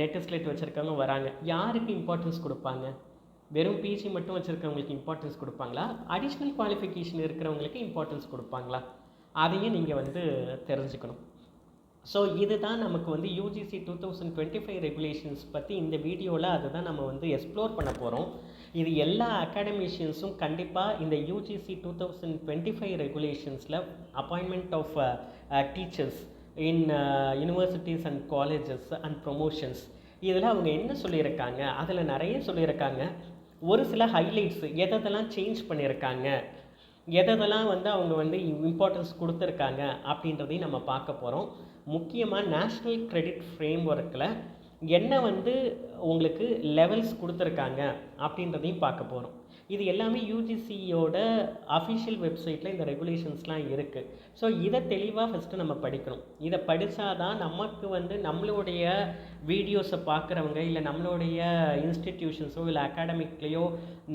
நெட்டு ஸ்லெட் வச்சுருக்கவங்க வராங்க. யாருக்கு இம்பார்ட்டன்ஸ் கொடுப்பாங்க? வெறும் பிஜி மட்டும் வச்சுருக்கவங்களுக்கு இம்பார்ட்டன்ஸ் கொடுப்பாங்களா? அடிஷ்னல் குவாலிஃபிகேஷன் இருக்கிறவங்களுக்கு இம்பார்ட்டன்ஸ் கொடுப்பாங்களா? அதையும் நீங்கள் வந்து தெரிஞ்சுக்கணும். ஸோ இதுதான் நமக்கு வந்து யூஜிசி 2025 ரெகுலேஷன்ஸ் பற்றி இந்த வீடியோவில் அதை தான் நம்ம வந்து எக்ஸ்ப்ளோர் பண்ண போகிறோம். இது எல்லா அகாடமிஷியன்ஸும் கண்டிப்பாக இந்த யூஜிசி 2025 ரெகுலேஷன்ஸில் appointment of teachers in universities and colleges and promotions. இதில் அவங்க என்ன சொல்லியிருக்காங்க, அதில் நிறைய சொல்லியிருக்காங்க. ஒரு சில ஹைலைட்ஸ் எதெல்லாம் சேஞ்ச் பண்ணியிருக்காங்க, எதெல்லாம் வந்து அவங்க வந்து இம்பார்ட்டன்ஸ் கொடுத்துருக்காங்க அப்படின்றதையும் நம்ம பார்க்க போகிறோம். முக்கியமாக நேஷ்னல் கிரெடிட் ஃப்ரேம் ஒர்க்கில் என்ன வந்து உங்களுக்கு லெவல்ஸ் கொடுத்துருக்காங்க அப்படின்றதையும் பார்க்க போகிறோம். இது எல்லாமே யூஜிசியோட அஃபிஷியல் வெப்சைட்டில் இந்த ரெகுலேஷன்ஸ்லாம் இருக்குது. ஸோ இதை தெளிவாக ஃபஸ்ட்டு நம்ம படிக்கணும். இதை படித்தா தான் நமக்கு வந்து நம்மளுடைய வீடியோஸை பார்க்குறவங்க, இல்லை நம்மளுடைய இன்ஸ்டிடியூஷன்ஸோ இல்லை அகாடமிக்லேயோ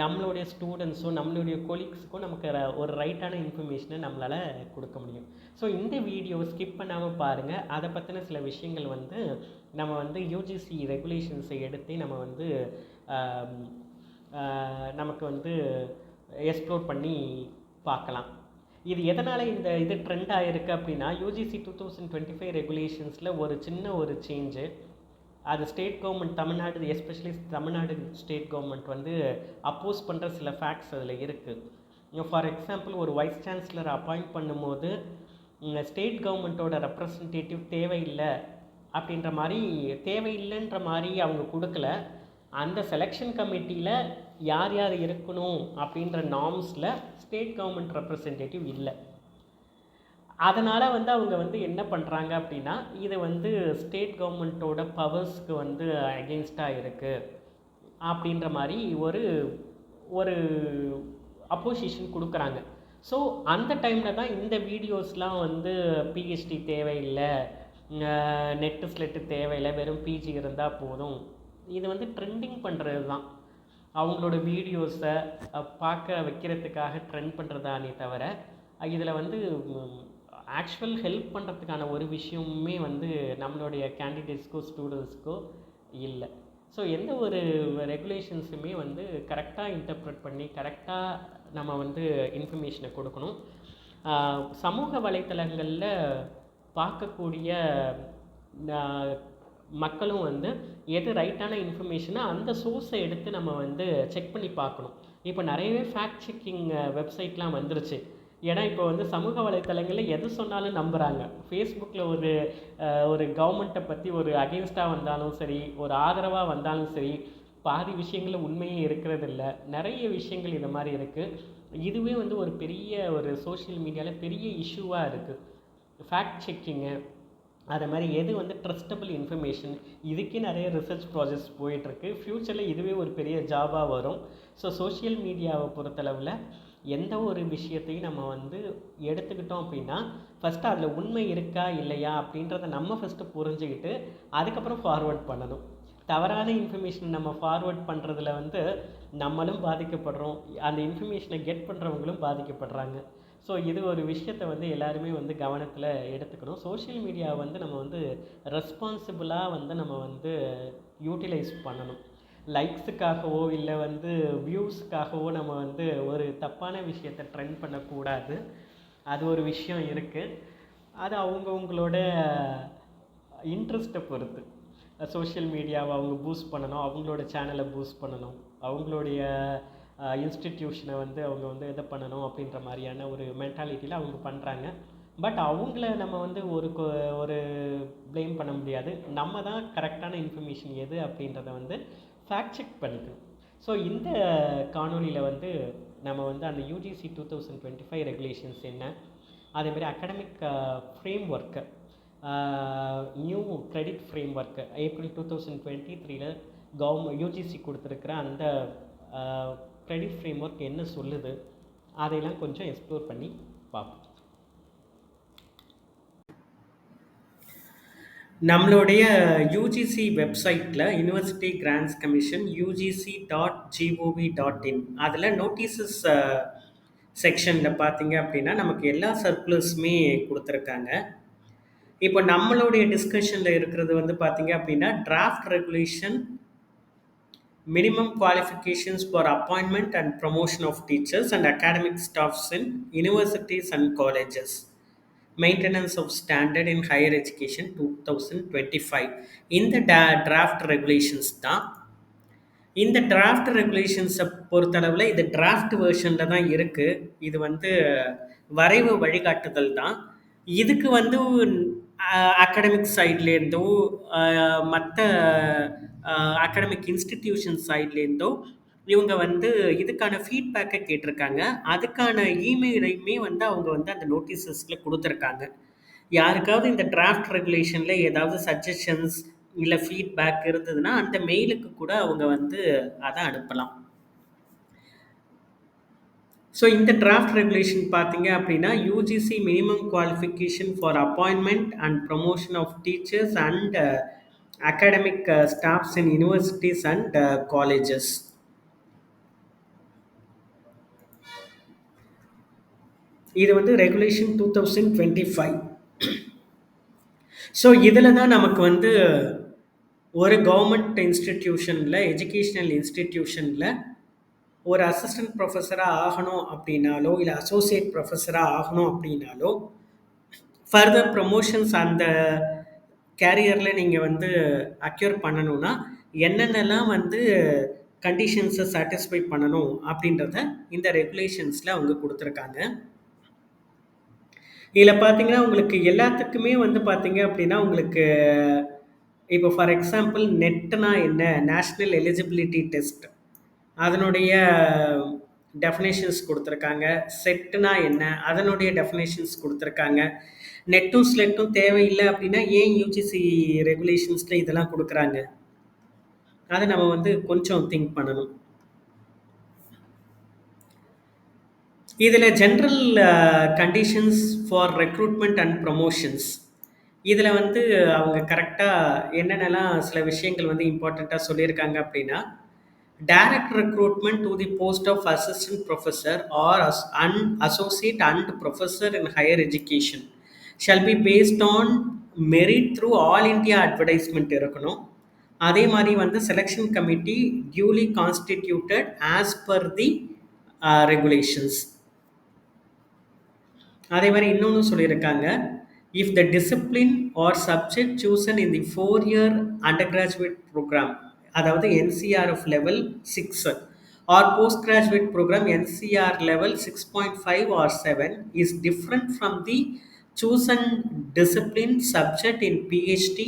நம்மளுடைய ஸ்டூடெண்ட்ஸோ நம்மளுடைய கொலீக்ஸுக்கோ நமக்கு ஒரு ரைட்டான இன்ஃபர்மேஷனை நம்மளால் கொடுக்க முடியும். ஸோ இந்த வீடியோ ஸ்கிப் பண்ணாமல் பாருங்கள். அதை பற்றின சில விஷயங்கள் வந்து நம்ம வந்து யூஜிசி ரெகுலேஷன்ஸை எடுத்து நம்ம வந்து நமக்கு வந்து எக்ஸ்ப்ளோர் பண்ணி பார்க்கலாம். இது எதனால் இது ட்ரெண்ட் ஆகிருக்கு அப்படின்னா, யூஜிசி 2025 ரெகுலேஷன்ஸில் ஒரு சின்ன ஒரு சேஞ்சு. அது state government Tamil Nadu, especially Tamil Nadu state government வந்து அப்போஸ் பண்ணுற சில ஃபேக்ட்ஸ் அதில் இருக்குது. ஃபார் எக்ஸாம்பிள், ஒரு வைஸ் சான்சலர் அப்பாயிண்ட் பண்ணும்போது ஸ்டேட் கவர்மெண்ட்டோட ரெப்ரசன்டேட்டிவ் தேவையில்லை அப்படின்ற மாதிரி, தேவையில்லைன்ற மாதிரி அவங்க கொடுக்கல. அந்த செலெக்ஷன் கமிட்டியில் யார் யார் இருக்கணும் அப்படின்ற நார்ம்ஸில் ஸ்டேட் கவர்மெண்ட் ரெப்ரசன்டேட்டிவ் இல்லை. அதனால் வந்து அவங்க வந்து என்ன பண்ணுறாங்க அப்படின்னா, இது வந்து ஸ்டேட் கவர்மெண்ட்டோட பவர்ஸ்க்கு வந்து அகெயின்ஸ்டாக இருக்குது அப்படின்ற மாதிரி ஒரு ஒரு அப்போசிஷன் கொடுக்குறாங்க. ஸோ அந்த டைமில் தான் இந்த வீடியோஸ்லாம் வந்து பிஹெச்டி தேவையில்லை, நெட்டு ஸ்லெட்டு தேவையில்லை, வெறும் பிஜி இருந்தால் போதும், இது வந்து ட்ரெண்டிங் பண்ணுறது தான். அவங்களோட வீடியோஸை பார்க்க வைக்கிறதுக்காக ட்ரெண்ட் பண்ணுறதானே தவிர இதில் வந்து ஆக்சுவல் ஹெல்ப் பண்ணுறதுக்கான ஒரு விஷயமுமே வந்து நம்மளுடைய கேண்டிடேட்ஸ்க்கோ ஸ்டூடெண்ட்ஸ்க்கோ இல்லை. ஸோ எந்த ஒரு ரெகுலேஷன்ஸுமே வந்து கரெக்டாக இன்டர்ப்ரெட் பண்ணி கரெக்டாக நம்ம வந்து இன்ஃபர்மேஷனை கொடுக்கணும். சமூக வலைத்தளங்களில் பார்க்கக்கூடிய மக்களும் வந்து எது ரைட்டான இன்ஃபர்மேஷனை அந்த சோர்ஸை எடுத்து நம்ம வந்து செக் பண்ணி பார்க்கணும். இப்போ நிறையவே ஃபேக்ட் செக்கிங் வெப்சைட்லாம் வந்துருச்சு. ஏன்னா இப்போ வந்து சமூக வலைத்தளங்களில் எது சொன்னாலும் நம்புகிறாங்க. ஃபேஸ்புக்கில் ஒரு கவர்மெண்ட்டை பற்றி ஒரு அகெயின்ஸ்டாக வந்தாலும் சரி, ஒரு ஆதரவாக வந்தாலும் சரி, பாதி விஷயங்கள் உண்மையே இருக்கிறதில்ல. நிறைய விஷயங்கள் இந்த மாதிரி இருக்குது. இதுவே வந்து ஒரு பெரிய ஒரு சோஷியல் மீடியாவில் பெரிய இஷ்யூவாக இருக்குது. ஃபேக்ட் செக்கிங்கு, அதை மாதிரி எது வந்து ட்ரஸ்டபிள் இன்ஃபர்மேஷன், இதுக்கே நிறைய ரிசர்ச் ப்ராஜெக்ட்ஸ் போயிட்டுருக்கு. ஃப்யூச்சரில் இதுவே ஒரு பெரிய ஜாபாக வரும். ஸோ சோஷியல் மீடியாவை பொறுத்தளவில் எந்த ஒரு விஷயத்தையும் நம்ம வந்து எடுத்துக்கிட்டோம் அப்படின்னா, ஃபஸ்ட்டு அதில் உண்மை இருக்கா இல்லையா அப்படின்றத நம்ம ஃபஸ்ட்டு புரிஞ்சுக்கிட்டு அதுக்கப்புறம் ஃபார்வர்ட் பண்ணணும். தவறான இன்ஃபர்மேஷன் நம்ம ஃபார்வர்ட் பண்ணுறதுல வந்து நம்மளும் பாதிக்கப்படுறோம், அந்த இன்ஃபர்மேஷனை கெட் பண்ணுறவங்களும் பாதிக்கப்படுறாங்க. ஸோ இது ஒரு விஷயத்தை வந்து எல்லாருமே வந்து கவனத்தில் எடுத்துக்கணும். சோஷியல் மீடியாவை வந்து நம்ம வந்து ரெஸ்பான்சிபிளாக வந்து நம்ம வந்து யூட்டிலைஸ் பண்ணணும். லைக்ஸுக்காகவோ இல்லை வந்து வியூஸுக்காகவோ நம்ம வந்து ஒரு தப்பான விஷயத்தை ட்ரெண்ட் பண்ணக்கூடாது. அது ஒரு விஷயம் இருக்குது. அது அவங்கவுங்களோட இன்ட்ரெஸ்ட்டை பொறுத்து. சோஷியல் மீடியாவை அவங்க பூஸ்ட் பண்ணணும், அவங்களோட சேனலை பூஸ்ட் பண்ணணும், அவங்களுடைய இன்ஸ்டிடியூஷனை வந்து அவங்க வந்து இதை பண்ணணும் அப்படின்ற மாதிரியான ஒரு மென்டாலிட்டியில் அவங்க பண்ணுறாங்க. பட் அவங்கள நம்ம வந்து ஒரு ப்ளேம் பண்ண முடியாது. நம்ம தான் கரெக்டான இன்ஃபர்மேஷன் எது அப்படின்றத வந்து ஃபேக்ட் செக் பண்ணிக்கணும். ஸோ இந்த காணொலியில் வந்து நம்ம வந்து அந்த யூஜிசி 2025 ரெகுலேஷன்ஸ் என்ன, அதேமாதிரி academic framework, new credit framework April 2023 UGC கொடுத்துருக்குற அந்த கிரெடிட் ஃப்ரேம் ஒர்க் என்ன சொல்லுது, அதையெல்லாம் கொஞ்சம் எக்ஸ்ப்ளோர் பண்ணி பார்ப்போம். நம்மளுடைய யூஜிசி வெப்சைட்டில் யூனிவர்சிட்டி கிராண்ட்ஸ் கமிஷன் UGC.gov.in அதில் நோட்டீஸஸ் செக்ஷனில் பார்த்தீங்க அப்படின்னா நமக்கு எல்லா சர்க்குலர்ஸுமே கொடுத்துருக்காங்க. இப்போ நம்மளுடைய டிஸ்கஷனில் இருக்கிறது வந்து பார்த்தீங்க அப்படின்னா draft regulation minimum qualifications for appointment and promotion of teachers and academic staffs in universities and colleges, maintenance of standard in higher education 2025. இந்த draft regulations தான். இந்த டிராஃப்ட் ரெகுலேஷன்ஸை பொறுத்தளவில் இது டிராஃப்ட் வெர்ஷனில் தான் இருக்குது. இது வந்து வரைவு வழிகாட்டுதல் தான். இதுக்கு வந்து அகாடமிக் சைட்லேருந்தோ மற்ற அகாடமிக் இன்ஸ்டிடியூஷன் சைட்லேருந்தோ இவங்க வந்து இதுக்கான ஃபீட்பேக்கை கேட்டிருக்காங்க. அதுக்கான இமெயிலையுமே வந்து அவங்க வந்து அந்த நோட்டீஸஸில் கொடுத்துருக்காங்க. யாருக்காவது இந்த டிராஃப்ட் ரெகுலேஷனில் ஏதாவது சஜஷன்ஸ் இல்லை ஃபீட்பேக் இருந்ததுன்னா அந்த மெயிலுக்கு கூட அவங்க வந்து அதை அனுப்பலாம். ஸோ இந்த டிராஃப்ட் ரெகுலேஷன் பார்த்தீங்க அப்படின்னா UGC minimum qualification for appointment and promotion of teachers and academic staffs in universities and colleges. இது வந்து ரெகுலேஷன் 2025. ஸோ இதில் தான் நமக்கு வந்து ஒரு கவர்மெண்ட் இன்ஸ்டிடியூஷனில் எஜுகேஷ்னல் இன்ஸ்டிடியூஷனில் ஒரு அசிஸ்டன்ட் ப்ரொஃபஸராக ஆகணும் அப்படின்னாலோ இல்லை அசோசியேட் ப்ரொஃபஸராக ஆகணும் அப்படின்னாலோ ஃபர்தர் ப்ரொமோஷன்ஸ் அந்த கேரியரில் நீங்கள் வந்து அக்யூர் பண்ணணும்னா என்னென்னலாம் வந்து கண்டிஷன்ஸை சாட்டிஸ்ஃபை பண்ணணும் அப்படின்றத இந்த ரெகுலேஷன்ஸில் அவங்க கொடுத்துருக்காங்க. இதில் பார்த்தீங்கன்னா உங்களுக்கு எல்லாத்துக்குமே வந்து பார்த்தீங்க அப்படின்னா உங்களுக்கு இப்போ ஃபார் எக்ஸாம்பிள் நெட்னா என்ன, நேஷ்னல் எலிஜிபிலிட்டி டெஸ்ட், அதனுடைய டெஃபினேஷன்ஸ் கொடுத்துருக்காங்க. செட்டுனா என்ன, அதனுடைய டெஃபினேஷன்ஸ் கொடுத்துருக்காங்க. நெட்டும் ஸ்லெட்டும் தேவையில்லை அப்படின்னா ஏன் யூஜிசி ரெகுலேஷன்ஸில் இதெல்லாம் கொடுக்குறாங்க, அதை நம்ம வந்து கொஞ்சம் திங்க் பண்ணணும். இதில் general conditions for recruitment and promotions, இதில் வந்து அவங்க கரெக்டாக என்னென்னலாம் சில விஷயங்கள் வந்து இம்பார்ட்டண்ட்டாக சொல்லியிருக்காங்க அப்படின்னா, direct recruitment to the post of assistant professor or associate and professor in higher education shall be based on merit through all India advertisement இருக்கணும். அதே மாதிரி வந்து selection committee duly constituted as per the regulations. அதே மாதிரி இன்னொன்று சொல்லியிருக்காங்க, if the discipline or subject chosen in the 4-year undergraduate programme, அதாவது NCRF level 6 or postgraduate programme NCR level 6.5 or 7 is different from the chosen discipline subject in PhD,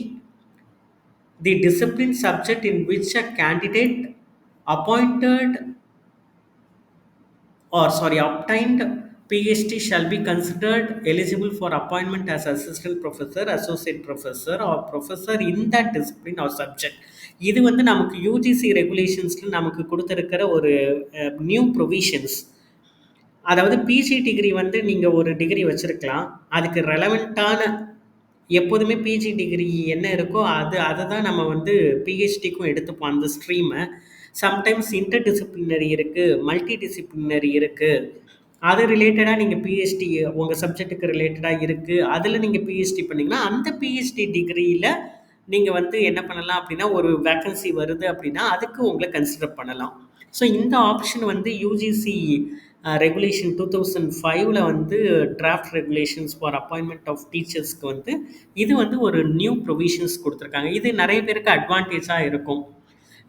the discipline subject in which a candidate obtained PhD shall be considered eligible for appointment as assistant professor, associate professor or professor in that discipline or subject. இது வந்து நமக்கு UGC ரெகுலேஷன்ஸில் நமக்கு கொடுத்துருக்கிற ஒரு new provisions. அதாவது PG degree வந்து நீங்கள் ஒரு டிகிரி வச்சுருக்கலாம், அதுக்கு ரெலவெண்ட்டான எப்போதுமே பிஜி டிகிரி என்ன இருக்கோ அதை தான் நம்ம வந்து பிஹெச்டிக்கும் எடுத்துப்போம் அந்த ஸ்ட்ரீமை. சம்டைம்ஸ் இன்டர் டிசிப்ளினரி இருக்குது, மல்டி டிசிப்ளினரி இருக்குது, அது ரிலேட்டடாக நீங்கள் பிஹெச்டி உங்கள் சப்ஜெக்ட்டுக்கு ரிலேட்டடாக இருக்குது, அதில் நீங்கள் பிஹெச்டி பண்ணிங்கன்னா அந்த பிஹெச்டி டிகிரியில் நீங்கள் வந்து என்ன பண்ணலாம் அப்படின்னா ஒரு வேக்கன்சி வருது அப்படின்னா அதுக்கு உங்களை கன்சிடர் பண்ணலாம். ஸோ இந்த ஆப்ஷன் வந்து யூஜிசி ரெகுலேஷன் 2005 வந்து draft regulations for appointment of டீச்சர்ஸ்க்கு வந்து இது வந்து ஒரு நியூ ப்ரொவிஷன்ஸ் கொடுத்துருக்காங்க. இது நிறைய பேருக்கு அட்வான்டேஜாக இருக்கும்.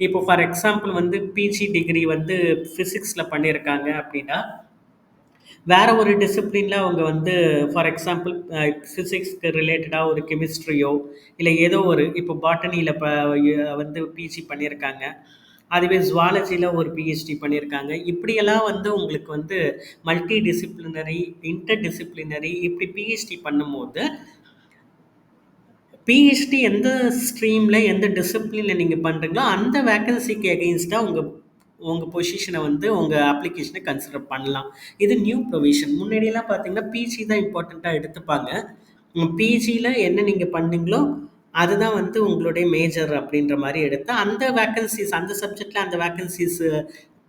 இப்போ ஃபார் எக்ஸாம்பிள் வந்து பிஜி டிகிரி வந்து ஃபிசிக்ஸில் பண்ணியிருக்காங்க அப்படின்னா வேறு ஒரு டிசிப்ளினில் அவங்க வந்து ஃபார் எக்ஸாம்பிள் ஃபிசிக்ஸ்க்கு ரிலேட்டடாக ஒரு கெமிஸ்ட்ரியோ இல்லை ஏதோ ஒரு இப்போ பாட்டனியில் வந்து பிஜி பண்ணியிருக்காங்க, அதுவே ஜுவாலஜியில் ஒரு பிஹெச்டி பண்ணியிருக்காங்க. இப்படியெல்லாம் வந்து உங்களுக்கு வந்து மல்டி டிசிப்ளினரி, இன்டர் டிசிப்ளினரி இப்படி பிஹெச்டி பண்ணும்போது பிஹெச்டி எந்த ஸ்ட்ரீமில் எந்த டிசிப்ளினில் நீங்கள் பண்ணுறீங்களோ அந்த வேக்கன்சிக்கு எகெயின்ஸ்டாக உங்கள் பொசிஷனை வந்து உங்கள் அப்ளிகேஷனை கன்சிடர் பண்ணலாம். இது நியூ ப்ரொவிஷன். முன்னாடியெல்லாம் பார்த்தீங்கன்னா பிஜி தான் இம்பார்ட்டண்ட்டாக எடுத்துப்பாங்க. பிஜியில் என்ன நீங்கள் பண்ணீங்களோ அதுதான் வந்து உங்களுடைய மேஜர் அப்படின்ற மாதிரி எடுத்து அந்த வேக்கன்சிஸ் அந்த சப்ஜெக்டில் அந்த வேக்கன்சிஸ்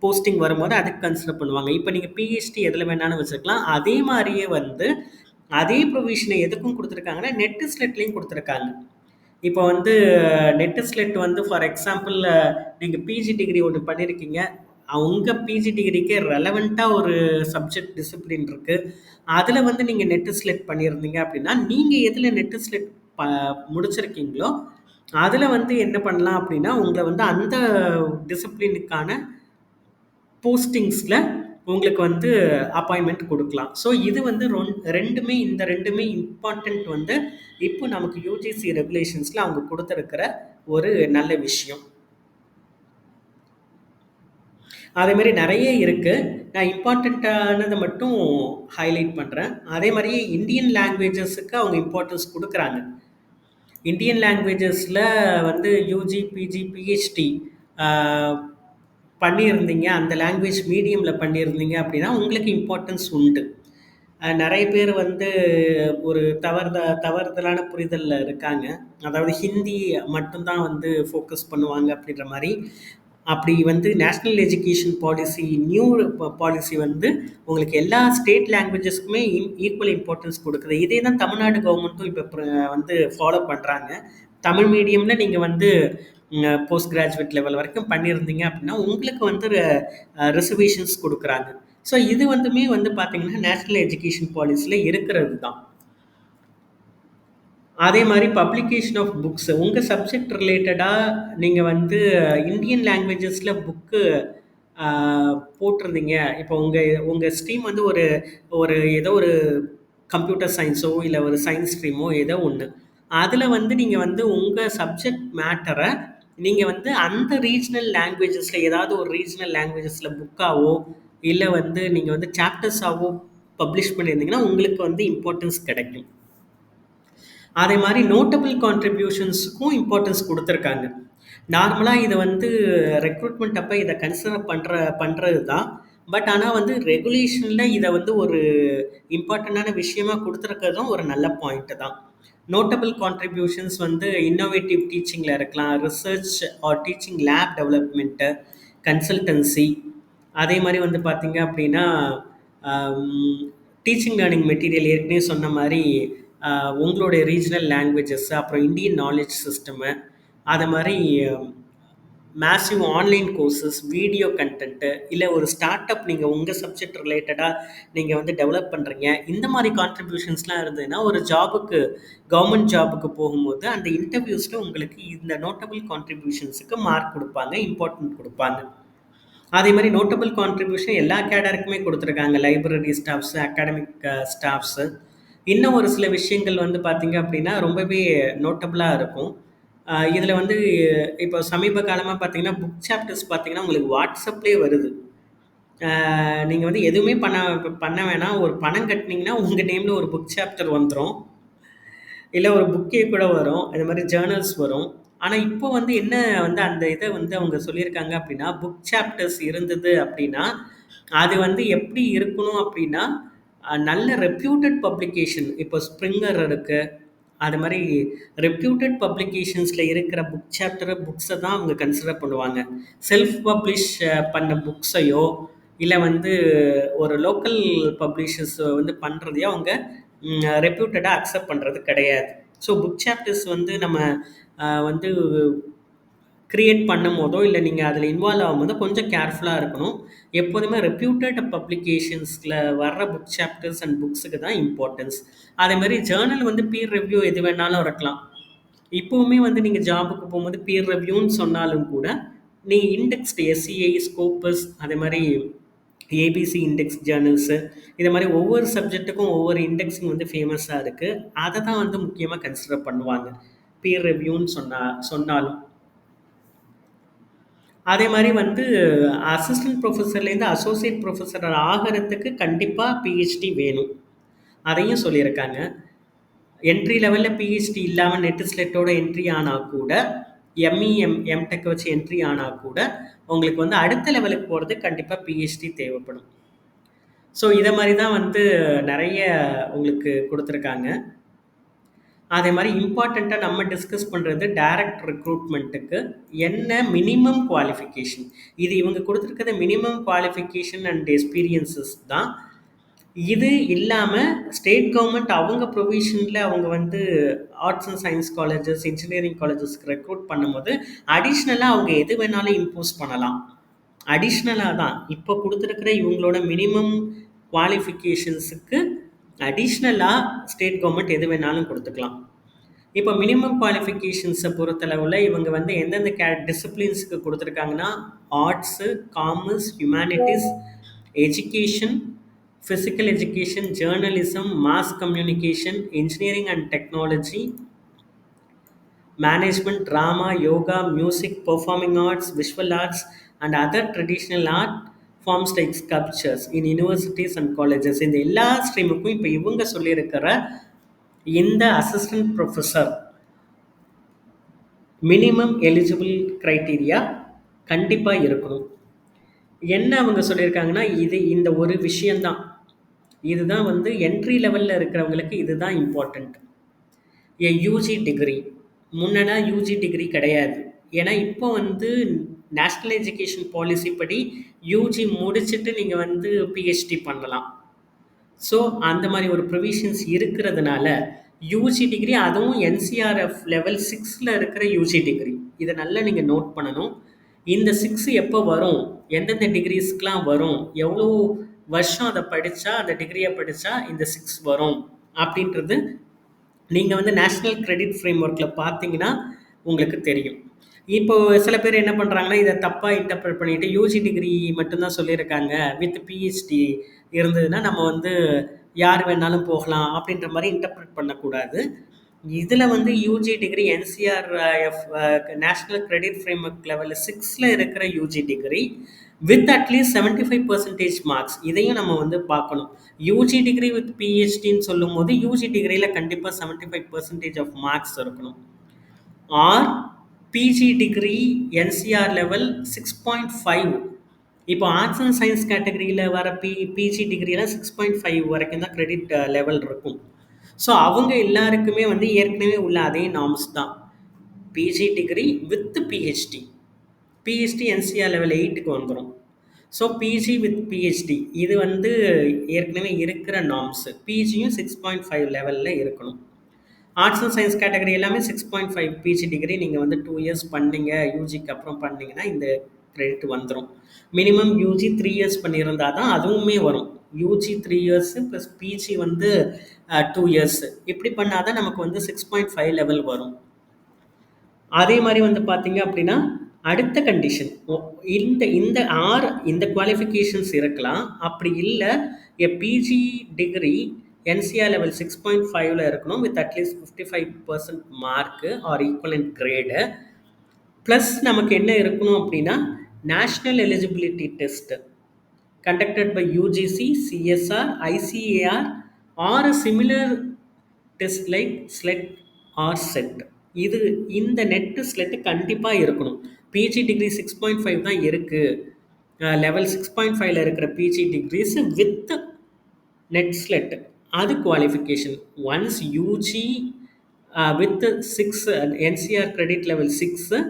போஸ்டிங் வரும்போது அதுக்கு கன்சிடர் பண்ணுவாங்க. இப்போ நீங்கள் பிஹெச்டி எதில் வேணாலும் வச்சுருக்கலாம். அதே மாதிரியே வந்து அதே ப்ரொவிஷனை எதுக்கும் கொடுத்துருக்காங்கன்னா நெட்டு ஸ்லெட்லேயும் கொடுத்துருக்காங்க. இப்போ வந்து நெட்டு ஸ்லெட் வந்து ஃபார் எக்ஸாம்பிள் நீங்கள் பிஜி டிகிரி ஒன்று பண்ணியிருக்கீங்க, உங்கள் பிஜி டிகிரிக்கே ரெலவெண்ட்டாக ஒரு சப்ஜெக்ட் டிசிப்ளின் இருக்குது, அதில் வந்து நீங்கள் நெட்டு ஸ்லெட் பண்ணியிருந்தீங்க அப்படின்னா நீங்கள் எதில் நெட்டு ஸ்லெட் முடிச்சிருக்கீங்களோ அதில் வந்து என்ன பண்ணலாம் அப்படின்னா உங்களை வந்து அந்த டிசிப்ளினுக்கான போஸ்டிங்ஸில் உங்களுக்கு வந்து அப்பாயின்மெண்ட் குடுக்கலாம். ஸோ இது வந்து 2மே இந்த 2மே இம்பார்ட்டன்ட் வந்து இப்போ நமக்கு யுஜிசி ரெகுலேஷன்ஸ்ல அவங்க குடுத்திருக்கிற ஒரு நல்ல விஷயம். அதே மாரி நெறைய இருக்கு. நான் இம்பார்ட்டன்ட்டானத மட்டும் ஹைலைட் பண்றேன். அதே மாரி இந்தியன் லாங்குவேஜஸ்க்கு அவங்க இம்பார்ட்டன்ஸ் குடுக்குறாங்க. இந்தியன் லாங்குவேஜஸ்ல வந்து யூஜி, பிஜி, பிஹெச்டி ஆ பண்ணியிருந்தீங்க, அந்த லாங்குவேஜ் மீடியம்ல பண்ணியிருந்தீங்க அப்படின்னா, உங்களுக்கு இம்பார்ட்டன்ஸ் உண்டு. நெறைய பேர் வந்து ஒரு தவறுதலான புரிதல்ல இருக்காங்க. அதாவது ஹிந்தி மட்டும் தான் வந்து ஃபோக்கஸ் பண்ணுவாங்க அப்படின்ற மாரி. அப்படி வந்து national education policy new policy வந்து உங்களுக்கு எல்லா ஸ்டேட் லாங்குவேஜஸ்க்குமே ஈக்குவல் இம்பார்ட்டன்ஸ் குடுக்குது. இதே தான் தமிழ்நாடு கவர்மெண்ட்டும் இப்ப வந்து ஃபாலோ பண்றாங்க. தமிழ் மீடியம்ல நீங்க வந்து போஸ்ட் கிராஜுவேட் லெவல் வரைக்கும் பண்ணியிருந்தீங்க அப்படின்னா, உங்களுக்கு வந்து ரிசர்வேஷன்ஸ் குடுக்குறாங்க. ஸோ இது வந்துமே வந்து பார்த்தீங்கன்னா, நேஷனல் எஜுகேஷன் பாலிசில இருக்கிறது தான். அதே மாரி பப்ளிகேஷன் ஆஃப் புக்ஸ் உங்க சப்ஜெக்ட் ரிலேட்டடா நீங்க வந்து இந்தியன் லாங்குவேஜஸ்ல புக்கு ஆ போட்டிருந்தீங்க. இப்போ உங்க உங்க ஸ்ட்ரீம் வந்து ஒரு ஒரு ஏதோ ஒரு கம்ப்யூட்டர் சயின்ஸோ, இல்ல ஒரு சயின்ஸ் ஸ்ட்ரீமோ ஏதோ ஒண்ணு. அதுல வந்து நீங்க வந்து உங்க சப்ஜெக்ட் மேட்டர நீங்க வந்து அந்த ரீஜனல் லாங்குவேஜஸ்ல ஏதாவது ஒரு ரீஜனல் லாங்குவேஜஸ்ல புக்காவோ, இல்ல வந்து நீங்க வந்து சாப்டர்ஸாவோ பப்ளிஷ் பண்ணியிருந்தீங்கன்னா, உங்களுக்கு வந்து இம்பார்ட்டன்ஸ் கிடைக்கும். அதே மாரி நோட்டபிள் கான்ட்ரிபியூஷன்ஸ்க்கும் இம்பார்ட்டன்ஸ் குடுத்துருக்காங்க. நார்மலா இத வந்து ரெக்ரூட்மெண்ட் அப்ப இத கன்சிடர் பண்றது தான். பட் ஆனா வந்து ரெகுலேஷன்ல இத வந்து ஒரு இம்பார்ட்டன்டான விஷயமா குடுத்துருக்கிறதும் ஒரு நல்ல பாயிண்ட் தான். நோட்டபிள் கான்ட்ரிபியூஷன்ஸ் வந்து இன்னோவேட்டிவ் டீச்சிங்ல இருக்கலாம். Research R teaching lab development, consultancy அதே மாரி வந்து பார்த்தீங்க அப்படின்னா, டீச்சிங் லேர்னிங் மெட்டீரியல் ஏற்கனவே சொன்ன மாரி உங்களுடைய ரீஜனல் லாங்குவேஜஸ் அப்புறம் இந்தியன் நாலேட்ஜ் சிஸ்டமு அது மாரி massive online courses, video content இல்ல ஒரு ஸ்டார்ட் அப் நீங்க உங்க சப்ஜெக்ட் ரிலேட்டடா நீங்க வந்து டெவலப் பண்றீங்க. இந்த மாரி கான்ட்ரிபியூஷன்ஸ்லாம் இருந்ததுன்னா, ஒரு ஜாபுக்கு கவர்ன்மெண்ட் ஜாபுக்கு போகும்போது அந்த இன்டர்வியூஸ்ல உங்களுக்கு இந்த நோட்டபிள் கான்ட்ரிபியூஷன்ஸ்க்கு மார்க் குடுப்பாங்க, இம்பார்ட்டன்ட் குடுப்பாங்க. அதே மாரி நோட்டபிள் கான்ட்ரிபியூஷன் எல்லா கேடருக்குமே குடுத்துருக்காங்க. Library staffs, academic staffs. இன்னும் ஒரு சில விஷயங்கள் வந்து பார்த்தீங்க அப்படின்னா, ரொம்பவே நோட்டபிளா இருக்கும். இதுல வந்து இப்போ சமீப காலமா பார்த்தீங்கன்னா, புக் சாப்டர்ஸ் பார்த்தீங்கன்னா, உங்களுக்கு WhatsAppலயே வருது. நீங்க வந்து எதுவுமே பண்ண வேணாம். ஒரு பணம் கட்டுனீங்கன்னா, உங்க நேம்ல ஒரு புக் சாப்டர் வந்துரும். இல்ல ஒரு புக்கே கூட வரும். அது மாரி ஜர்னல்ஸ் வரும். ஆனா, இப்போ வந்து என்ன வந்து அந்த இத வந்து அவங்க சொல்லியிருக்காங்க அப்டின்னா, புக் சாப்டர்ஸ் இருந்தது அப்டின்னா, அது வந்து எப்டி இருக்கணும் அப்டின்னா, நல்ல ரெப்யூட்டட் பப்ளிகேஷன் இப்போ ஸ்ப்ரிங்கர் இருக்கு. அது மாரி ரெப்யூட்டட் பப்ளிகேஷன்ஸ்ல இருக்கிற புக் சாப்டர், புக்ஸ தான் அவங்க கன்சிடர் பண்ணுவாங்க. செல்ஃப் பப்ளிஷ் பண்ண புக்ஸையோ, இல்ல வந்து ஒரு லோக்கல் பப்ளிஷர்ஸ் வந்து பண்றதையோ அவங்க ரெப்யூட்டடா அக்செப்ட் பண்றது கிடையாது. ஸோ புக் சாப்டர்ஸ் வந்து நம்ம வந்து கிரியேட் பண்ணும்போதோ, இல்ல நீங்க அதில இன்வால்வ் ஆகும்போதோ கொஞ்சம் கேர்ஃபுல்லா இருக்கணும். எப்போதுமே ரெப்யூட்டட் பப்ளிகேஷன்ஸ்ல வர்ற புக் சாப்டர்ஸ் அண்ட் புக்ஸுக்கு தான் இம்பார்ட்டன்ஸ். அதேமாரி ஜர்னல் வந்து பீர் ரிவ்யூ எது வேணாலும் இருக்கலாம். இப்பவுமே வந்து நீங்க ஜாபுக்கு போம்போது பீர் ரிவ்யூன்னு சொன்னாலும் கூட, நீங்க இண்டெக்ஸ்டு எஸ்சிஐ, ஸ்கோபஸ் அதே மாரி ஏபிசி இண்டெக்ஸ் ஜர்னல்ஸு இது மாரி ஒவ்வொரு சப்ஜெக்ட்டுக்கும் ஒவ்வொரு இண்டெக்ஸிங் வந்து ஃபேமஸா இருக்கு. அத தான் வந்து முக்கியமா கன்சிடர் பண்ணுவாங்க. பீர் ரிவ்யூன்னு சொன்னாலும். அதே மாரி வந்து அசிஸ்டன்ட் புரொஃபசர்லேருந்து அசோசியேட் புரொஃபசர் ஆகறதுக்கு கண்டிப்பா பிஹெச்டி வேணும். அதையும் சொல்லியிருக்காங்க. என்ட்ரி லெவல்ல பிஹெச்டி இல்லாம நெட் ஸ்லெட்டோட என்ட்ரி ஆனா கூட, எம்இ, எம்டெக் வச்சு என்ட்ரி ஆனா கூட, உங்களுக்கு வந்து அடுத்த லெவலுக்கு போறதுக்கு கண்டிப்பா பிஹெச்டி தேவைப்படும். ஸோ இத மாரி தான் வந்து நெறைய உங்களுக்கு குடுத்துருக்காங்க. அதே மாரி இம்பார்ட்டன்ட்டா நம்ம டிஸ்கஸ் பண்றது டைரக்ட் ரெக்ரூட்மென்ட்க்கு என்ன மினிமம் குவாலிஃபிகேஷன். இது இவங்க குடுத்துருக்கிறது மினிமம் குவாலிஃபிகேஷன் அண்ட் எக்ஸ்பீரியன்ஸஸ் தான். இது இல்லாம ஸ்டேட் கவர்ன்மெண்ட் அவங்க ப்ரொவிஷன்ல அவங்க வந்து arts and science colleges, engineering காலேஜஸ்க்கு ரெக்ரூட் பண்ணும்போது, அடிஷனலா அவங்க எது வேணாலும் இம்போஸ் பண்ணலாம். அடிஷனலா தான். இப்போ குடுத்துருக்கிற இவங்களோட மினிமம் குவாலிஃபிகேஷன்ஸுக்கு அடிஷனலா ஸ்டேட் கவர்ன்மெண்ட் எது வேணாலும் குடுத்துக்கலாம். இப்போ மினிமம் குவாலிஃபிகேஷன்ஸ பொறுத்தளவுல இவங்க வந்து எந்தெந்த டிசிப்ளின்ஸ்க்கு குடுத்துருக்காங்கன்னா, arts, commerce, humanities, education, physical education, journalism, mass communication, engineering and technology, management, drama, yoga, music, performing arts, visual arts, and other traditional art forms like sculptures in universities and colleges. இந்த எல்லா ஸ்ட்ரீமுக்கும் இப்போ இவங்க சொல்லியிருக்கிற இந்த assistant professor minimum eligible criteria கண்டிப்பாக இருக்கணும். என்ன அவங்க சொல்லியிருக்காங்கன்னா, இந்த ஒரு விஷயந்தான், இதுதான் வந்து என்ட்ரி லெவலில் இருக்கிறவங்களுக்கு இதுதான் இம்பார்ட்டண்ட். யூஜி டிகிரி, முன்னனா யூஜி டிகிரி கிடையாது. ஏன்னா இப்போ வந்து நேஷ்னல் எஜுகேஷன் பாலிசி படி யூஜி முடிச்சுட்டு நீங்கள் வந்து பிஹெச்டி பண்ணலாம். ஸோ அந்த மாதிரி ஒரு ப்ரொவிஷன்ஸ் இருக்கிறதுனால யூஜி டிகிரி, அதுவும் என்சிஆர்எஃப் லெவல் 6ல் இருக்கிற யூஜி டிகிரி, இதை நல்லா நீங்கள் நோட் பண்ணணும். இந்த 6 எப்போ வரும், எந்தெந்த டிகிரிஸ்க்கெலாம் வரும், எவ்வளோ வருஷம் அதை படித்தா, அந்த டிகிரியை படித்தா இந்த 6 வரும் அப்படின்றது நீங்கள் வந்து நேஷ்னல் கிரெடிட் ஃப்ரேம் ஒர்க்கில் பார்த்தீங்கன்னா உங்களுக்கு தெரியும். இப்போ சில பேர் என்ன பண்ணுறாங்கன்னா, இதை தப்பாக இன்டர்பிரட் பண்ணிட்டு யூஜி டிகிரி மட்டும்தான் சொல்லியிருக்காங்க, வித் பிஹெச்டி இருந்ததுன்னா நம்ம வந்து யார் வேணாலும் போகலாம் அப்படின்ற மாதிரி இன்டர்பிரட் பண்ணக்கூடாது. இதில் வந்து UG degree NCRF national credit framework லெவலில் 6ல் இருக்கிற UG degree with at least 75% marks, இதையும் நம்ம வந்து பார்க்கணும். யூஜி டிகிரி வித் பிஹெச்டின்னு சொல்லும் போது யூஜி டிகிரியில் கண்டிப்பாக 75% ஆஃப் மார்க்ஸ் இருக்கணும். Or PG degree NCR level 6.5. இப்போ ஆர்ட்ஸ் அண்ட் சயின்ஸ் கேட்டகரியில் வர பிஜி டிகிரியில் 6.5 வரைக்கும் தான் கிரெடிட் லெவல் இருக்கும். ஸோ அவங்க எல்லாருக்குமே வந்து ஏற்கனவே உள்ள அதே நார்ம்ஸ் தான், PG degree with PhD. PhD NCR level 8க்கு வந்துடும். ஸோ பிஜி வித் பிஹெச்டி இது வந்து ஏற்கனவே இருக்கிற நார்ம்ஸு. பிஜியும் 6.5 லெவலில் இருக்கணும். ஆர்ட்ஸ் அண்ட் சயின்ஸ் கேட்டகரி எல்லாமே 6.5 பிஜி டிகிரி நீங்கள் வந்து 2 இயர்ஸ் பண்ணீங்க, யூஜிக்கு அப்புறம் பண்ணிங்கன்னா இந்த கிரெடிட் வந்துடும். மினிமம் யூஜி 3 இயர்ஸ் பண்ணியிருந்தால் தான் அதுவுமே வரும். யூஜி 3 இயர்ஸு ப்ளஸ் பிஜி வந்து 2 இயர்ஸு, இப்படி பண்ணால் தான் நமக்கு வந்து 6.5 லெவல் வரும். அதே மாதிரி வந்து பார்த்தீங்க அப்படின்னா அடுத்த கண்டிஷன், இந்த இந்த குவாலிஃபிகேஷன்ஸ் இருக்கலாம். அப்படி இல்லை, பிஜி டிகிரி என்சிஆர் லெவல் 6.5ல் இருக்கணும் with at least 55% mark or equivalent grade. Plus நமக்கு என்ன இருக்கணும் அப்படின்னா national eligibility test conducted by UGC, CSR, ICAR or a similar test like SLET or SET. இந்த நெட் ஸ்லெட் கண்டிப்பாக இருக்கணும். பிஜி டிகிரி 6.5 தான் இருக்குது, லெவல் 6.5ல் இருக்கிற PG degrees with NET SLET, அது qualification. Once UG with 6 NCR credit level 6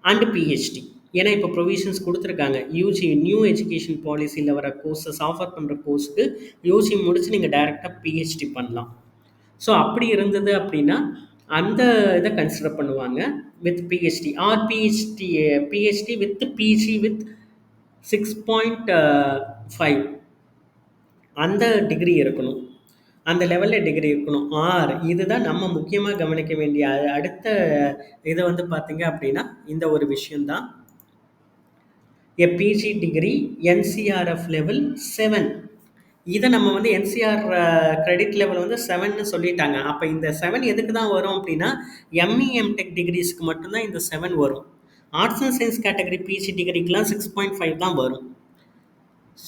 and PhD. ஏன்னா இப்போ ப்ரொவிஷன்ஸ் கொடுத்துருக்காங்க, யூஜி நியூ எஜுகேஷன் பாலிசியில் வர கோர்ஸஸ் ஆஃபர் பண்ணுற கோர்ஸுக்கு யூஜி முடிச்சு நீங்கள் டைரெக்டாக பிஹெச்டி பண்ணலாம். ஸோ அப்படி இருந்தது அப்படின்னா அந்த இதை கன்சிடர் பண்ணுவாங்க with PhD or PhD with PG with 6.5 அந்த டிகிரி இருக்கணும், அந்த லெவலில் டிகிரி இருக்கணும். இதுதான் நம்ம முக்கியமாக கவனிக்க வேண்டிய அடுத்த இதை வந்து பார்த்தீங்க அப்படின்னா இந்த ஒரு விஷயந்தான், பிஜி டிகிரி என்சிஆர்எஃப் லெவல் 7. இதை நம்ம வந்து என்சிஆர் கிரெடிட் லெவல் வந்து 7ன்னு சொல்லிட்டாங்க. அப்போ இந்த 7 எதுக்கு தான் வரும் அப்படின்னா எம்இ எம்டெக் டிகிரிஸ்க்கு மட்டும்தான் இந்த 7 வரும். Arts and science category PG டிகிரிக்கெலாம் 6.5 தான் வரும்.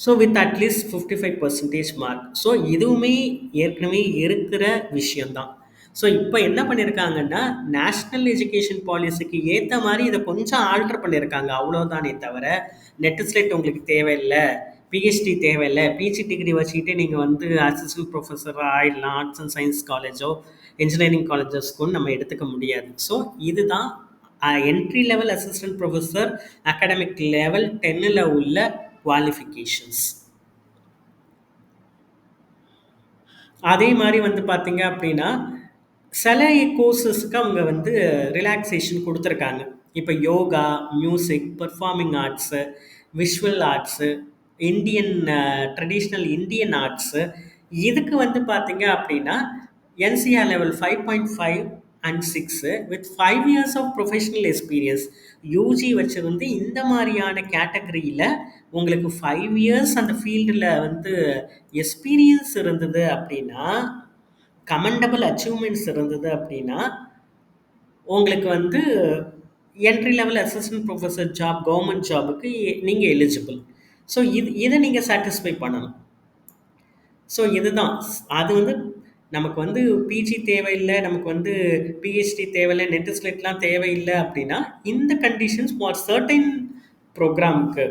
So with at least 55% mark. So இதுவுமே ஏற்கனவே இருக்கிற விஷயந்தான். ஸோ இப்போ என்ன பண்ணியிருக்காங்கன்னா நேஷ்னல் எஜுகேஷன் பாலிசிக்கு ஏற்ற மாதிரி இதை கொஞ்சம் ஆல்டர் பண்ணியிருக்காங்க, அவ்வளோதானே தவிர நெட் ஸ்லெட் உங்களுக்கு தேவையில்லை, பிஹெச்டி தேவையில்லை, பிஜி டிகிரி வச்சுக்கிட்டே நீங்கள் வந்து அசிஸ்டன்ட் ப்ரொஃபஸராக ஆகிடலாம் ஆர்ட்ஸ் அண்ட் சயின்ஸ் காலேஜோ இன்ஜினியரிங் காலேஜஸ்க்கும் நம்ம எடுத்துக்க முடியாது. ஸோ இதுதான் entry level assistant professor academic level 10ல் உள்ள குவாலிஃபிகேஷன்ஸ். அதே மாதிரி வந்து பார்த்தீங்க அப்படின்னா சில கோர்சஸ்க்கு அவங்க வந்து ரிலாக்ஸேஷன் கொடுத்துருக்காங்க. இப்போ yoga, music, performing arts, visual arts, traditional Indian arts, இதுக்கு வந்து பார்த்தீங்க அப்படின்னா NCR level 5.5 and 6 with 5 years of professional experience. UG வச்சிருந்து இந்த மாதிரியான கேட்டகரியில் உங்களுக்கு 5 இயர்ஸ் அந்த ஃபீல்டில் வந்து எக்ஸ்பீரியன்ஸ் இருந்தது அப்படின்னா, கமெண்டபிள் அச்சீவ்மெண்ட்ஸ் இருந்தது அப்படின்னா, உங்களுக்கு வந்து entry level assistant professor job government ஜாபுக்கு நீங்கள் எலிஜிபிள். ஸோ இதை நீங்கள் சாட்டிஸ்ஃபை பண்ணணும். ஸோ இதுதான் அது வந்து நமக்கு வந்து பிஜி தேவையில்லை, நமக்கு வந்து பிஹெச்டி தேவையில்லை, நெட் ஸ்லெட்லாம் தேவையில்லை அப்படின்னா, இந்த கண்டிஷன்ஸ் ஃபார் சர்டைன் ப்ரோக்ராமுக்கு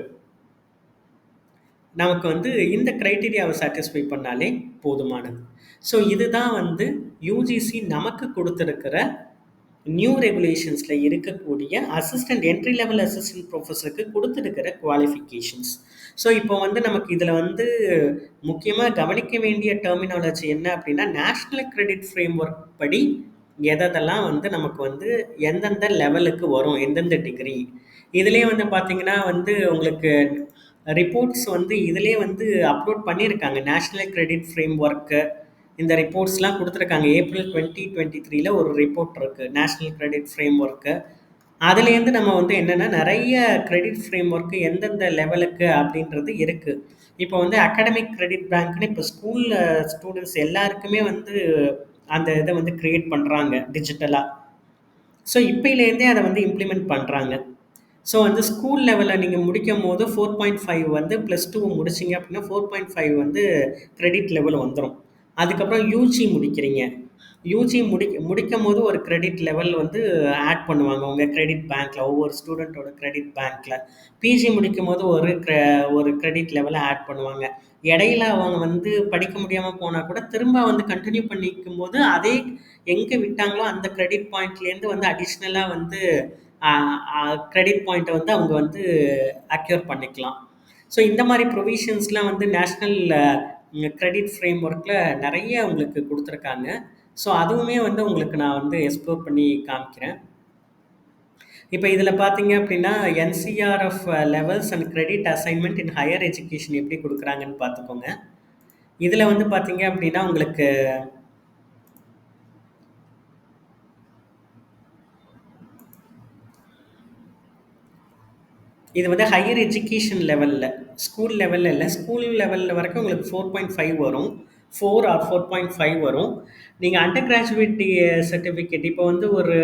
நமக்கு வந்து இந்த க்ரைட்டீரியாவை சாட்டிஸ்ஃபை பண்ணாலே போதுமானது. ஸோ இதுதான் வந்து யூஜிசி நமக்கு கொடுத்துருக்கிற நியூ ரெகுலேஷன்ஸில் இருக்கக்கூடிய அசிஸ்டன்ட் என்ட்ரி லெவல் அசிஸ்டன்ட் ப்ரொஃபஸருக்கு கொடுத்துருக்கிற குவாலிஃபிகேஷன்ஸ். ஸோ இப்போ வந்து நமக்கு இதில் வந்து முக்கியமாக கவனிக்க வேண்டிய டெர்மினாலஜி என்ன அப்படின்னா, நேஷ்னல் கிரெடிட் ஃப்ரேம் ஒர்க் படி எதெல்லாம் வந்து நமக்கு வந்து எந்தெந்த லெவலுக்கு வரும், எந்தெந்த டிகிரி. இதுலேயே வந்து பார்த்தீங்கன்னா வந்து உங்களுக்கு ரிப்போர்ட்ஸ் வந்து இதிலே வந்து அப்லோட் பண்ணியிருக்காங்க. நேஷ்னல் கிரெடிட் ஃப்ரேம் ஒர்க்கு இந்த ரிப்போர்ட்ஸ்லாம் கொடுத்துருக்காங்க. ஏப்ரல் 2023 ஒரு ரிப்போர்ட் இருக்குது, நேஷ்னல் கிரெடிட் ஃப்ரேம் ஒர்க்கு. அதுலேருந்து நம்ம வந்து என்னென்னா நிறைய கிரெடிட் ஃப்ரேம் ஒர்க்கு எந்தெந்த லெவலுக்கு அப்படின்றது இருக்குது. இப்போ வந்து அகாடமிக் கிரெடிட் பேங்க்னு இப்போ ஸ்கூலில் ஸ்டூடெண்ட்ஸ் எல்லாருக்குமே வந்து அந்த இதை வந்து க்ரியேட் பண்ணுறாங்க டிஜிட்டலாக. ஸோ இப்போலேருந்தே அதை வந்து இம்ப்ளிமெண்ட் பண்ணுறாங்க. ஸோ வந்து ஸ்கூல் லெவலில் நீங்கள் முடிக்கும் போது 4.5 வந்து +2 முடிச்சிங்க அப்படின்னா 4.5 வந்து கிரெடிட் லெவல் வந்துடும். அதுக்கப்புறம் யூஜி முடிக்கிறீங்க, யூஜி முடிக்கும் போது ஒரு கிரெடிட் லெவல் வந்து ஆட் பண்ணுவாங்க உங்கள் கிரெடிட் பேங்க்கில், ஒவ்வொரு ஸ்டூடெண்ட்டோட கிரெடிட் பேங்க்கில். பிஜி முடிக்கும் போது ஒரு கிரெடிட் லெவலை ஆட் பண்ணுவாங்க. இடையில அவங்க வந்து படிக்க முடியாமல் போனால் கூட திரும்ப வந்து கண்டினியூ பண்ணிக்கும் போது அதே எங்கே விட்டாங்களோ அந்த கிரெடிட் பாயிண்ட்லேருந்து வந்து அடிஷ்னலாக வந்து கிரெடிட் பாயிண்ட்டை வந்து அவங்க வந்து அக்யூர் பண்ணிக்கலாம். ஸோ இந்த மாதிரி ப்ரொவிஷன்ஸ்லாம் வந்து நேஷ்னல் கிரெடிட் ஃப்ரேம் ஒர்க்கில் நிறைய உங்களுக்கு கொடுத்துருக்காங்க. ஸோ அதுவுமே வந்து உங்களுக்கு நான் வந்து எக்ஸ்ப்ளோர் பண்ணி காமிக்கிறேன். இப்போ இதில் பார்த்தீங்க அப்படின்னா NCRF levels and credit assignment in higher education எப்படி கொடுக்குறாங்கன்னு பார்த்துக்கோங்க. இதில் வந்து பார்த்தீங்க அப்படின்னா உங்களுக்கு இது வந்து ஹையர் எஜுகேஷன் லெவலில், ஸ்கூல் லெவலில் இல்லை, ஸ்கூல் லெவலில் வரைக்கும் உங்களுக்கு 4.5 வரும், 4 or 4.5 வரும். நீங்கள் அண்டர் கிராஜுவேட் சர்டிஃபிகேட் இப்போ வந்து ஒரு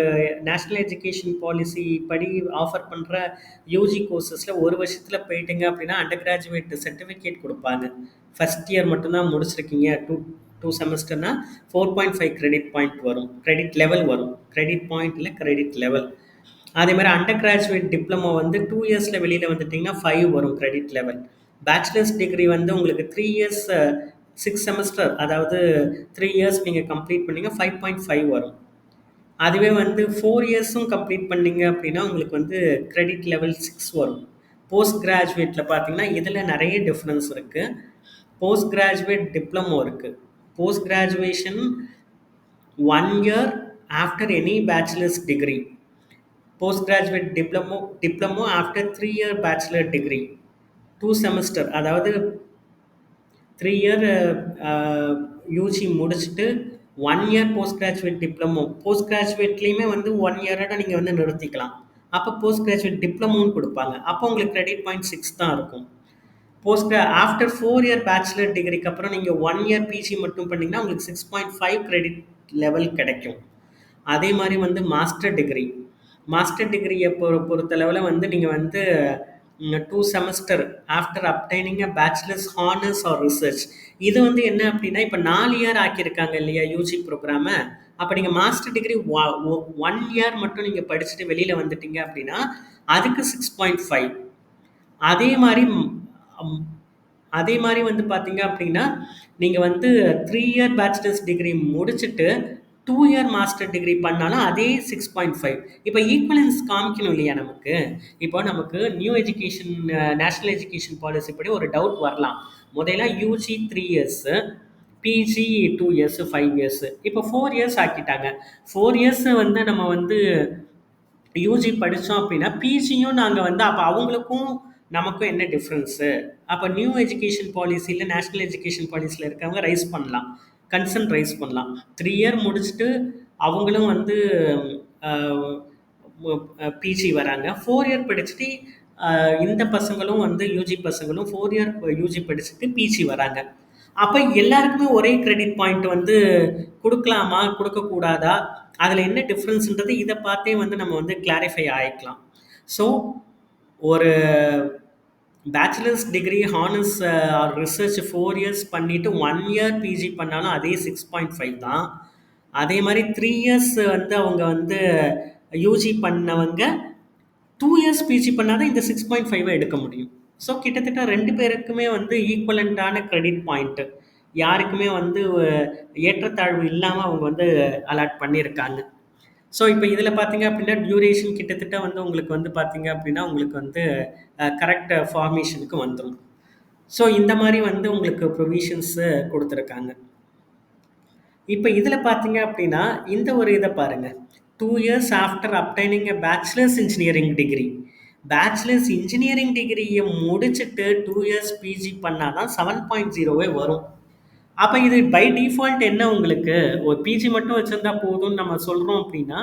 நேஷ்னல் எஜுகேஷன் பாலிசி படி ஆஃபர் பண்ணுற யூஜி கோர்சஸில் ஒரு வருஷத்தில் போயிட்டீங்க அப்படின்னா அண்டர் கிராஜுவேட் சர்டிஃபிகேட் கொடுப்பாங்க. ஃபஸ்ட் இயர் மட்டும்தான் முடிச்சிருக்கீங்க, டூ செமஸ்டர்னால் 4.5 கிரெடிட் பாயிண்ட் வரும், கிரெடிட் லெவல் வரும், கிரெடிட் பாயிண்ட் இல்லை கிரெடிட் லெவல். அதே மாதிரி அண்டர் கிராஜுவேட் டிப்ளமோ வந்து 2 இயர்ஸில் வெளியில் வந்துட்டிங்கன்னா 5 வரும் கிரெடிட் லெவல். பேச்சுலர்ஸ் டிகிரி வந்து உங்களுக்கு 3 இயர்ஸ் 6 செமஸ்டர், அதாவது 3 இயர்ஸ் நீங்கள் கம்ப்ளீட் பண்ணிங்க 5.5 வரும். அதுவே வந்து 4 இயர்ஸும் கம்ப்ளீட் பண்ணிங்க அப்படின்னா உங்களுக்கு வந்து கிரெடிட் லெவல் 6 வரும். போஸ்ட் கிராஜுவேட்டில் பார்த்தீங்கன்னா இதில் நிறைய டிஃப்ரென்ஸ் இருக்குது. போஸ்ட் கிராஜுவேட் டிப்ளமோ இருக்குது. Postgraduation 1 year after any bachelor's degree. Postgraduate diploma after 3 year bachelor degree, 2 semester, அதாவது 3 இயர் யூஜி முடிச்சுட்டு 1 இயர் போஸ்ட் கிராஜுவேட் டிப்ளமோ. போஸ்ட் கிராஜுவேட்லேயுமே வந்து 1 இயரோட நீங்கள் வந்து நிறுத்திக்கலாம். அப்போ போஸ்ட் கிராஜுவேட் டிப்ளமோன்னு கொடுப்பாங்க. அப்போ உங்களுக்கு கிரெடிட் பாயிண்ட் 6 தான் இருக்கும். ஆஃப்டர் 4 இயர் பேச்சுலர் டிகிரிக்கு அப்புறம் நீங்கள் 1 இயர் பிஜி மட்டும் பண்ணிங்கன்னா உங்களுக்கு 6.5 கிரெடிட் லெவல் கிடைக்கும். அதே மாதிரி வந்து மாஸ்டர் டிகிரியை பொறுத்தளவில் வந்து நீங்கள் வந்து 2 semester after obtaining a bachelors honours or research. இது வந்து என்ன அப்படின்னா இப்போ 4 இயர் ஆக்கியிருக்காங்க இல்லையா யூஜி ப்ரோக்ராமை. அப்போ நீங்கள் மாஸ்டர் டிகிரி 1 இயர் மட்டும் நீங்கள் படிச்சுட்டு வெளியில் வந்துட்டீங்க அப்படின்னா அதுக்கு 6.5. அதே மாதிரி வந்து பார்த்தீங்க அப்படின்னா நீங்கள் வந்து 3 இயர் பேச்சுலர்ஸ் டிகிரி முடிச்சுட்டு 2 இயர் மாஸ்டர் டிகிரி பண்ணாலும் அதே 6.5. இப்போ ஈக்குவலன்ஸ் காமிக்கணும் இல்லையா நமக்கு. இப்போ நமக்கு new education national education policy படி ஒரு டவுட் வரலாம். முதல்ல UG 3 years, PG 2 years, 5 years, இப்போ 4 இயர்ஸ் ஆக்கிட்டாங்க. 4 இயர்ஸ் வந்து நம்ம வந்து யூஜி படித்தோம் அப்படின்னா பிஜியும் நாங்கள் வந்து அப்போ அவங்களுக்கும் நமக்கும் என்ன டிஃப்ரென்ஸு. அப்போ நியூ எஜுகேஷன் பாலிசியில் நேஷ்னல் எஜுகேஷன் பாலிசியில் இருக்கவங்க கன்சர்ன் ரைஸ் பண்ணலாம். 3 இயர் முடிச்சுட்டு அவங்களும் வந்து பிஜி வராங்க. 4 இயர் படிச்சுட்டு இந்த பசங்களும் வந்து யூஜி பசங்களும் 4 இயர் யூஜி படிச்சுட்டு பிஜி வராங்க. அப்ப எல்லாருக்குமே ஒரே கிரெடிட் பாயிண்ட் வந்து குடுக்கலாமா? குடுக்கக்கூடாதா? அதுல என்ன டிஃபரன்ஸ்ன்றது இத பார்த்தே வந்து நம்ம வந்து கிளாரிஃபை ஆயிக்கலாம். ஸோ ஒரு bachelors degree honours or research 4 years பண்ணிட்டு 1 இயர் பிஜி பண்ணாலும் அதே 6.5 தான். அதே மாரி 3 இயர்ஸ் வந்து அவங்க வந்து யூஜி பண்ணவங்க 2 இயர்ஸ் பிஜி பண்ணா தான் இந்த 6.5 எடுக்க முடியும். ஸோ கிட்டத்தட்ட 2 பேருக்குமே வந்து ஈக்குவலன்ட்டான கிரெடிட் பாயிண்ட். யாருக்குமே வந்து ஏற்றத்தாழ்வு இல்லாம அவங்க வந்து அலாட் பண்ணியிருக்காங்க. ஸோ இப்போ இதில் பார்த்தீங்க அப்படின்னா டியூரேஷன் கிட்டத்தட்ட வந்து உங்களுக்கு வந்து பார்த்தீங்க அப்படின்னா உங்களுக்கு வந்து கரெக்ட் ஃபார்மேஷனுக்கு வந்துடும். ஸோ இந்த மாதிரி வந்து உங்களுக்கு ப்ரொவிஷன்ஸு கொடுத்துருக்காங்க. இப்போ இதில் பார்த்தீங்க அப்படின்னா இந்த ஒரு இதை பாருங்க. 2 years after obtaining a bachelor's engineering degree. Bachelor's engineering டிகிரியை முடிச்சுட்டு 2 இயர்ஸ் பிஜி பண்ணால் தான் 7.0 வரும். அப்ப இது பை டிஃபால்ட் என்ன உங்களுக்கு ஒரு பிஜி மட்டும் வச்சிருந்தா போதும்னு நம்ம சொல்றோம் அப்படின்னா,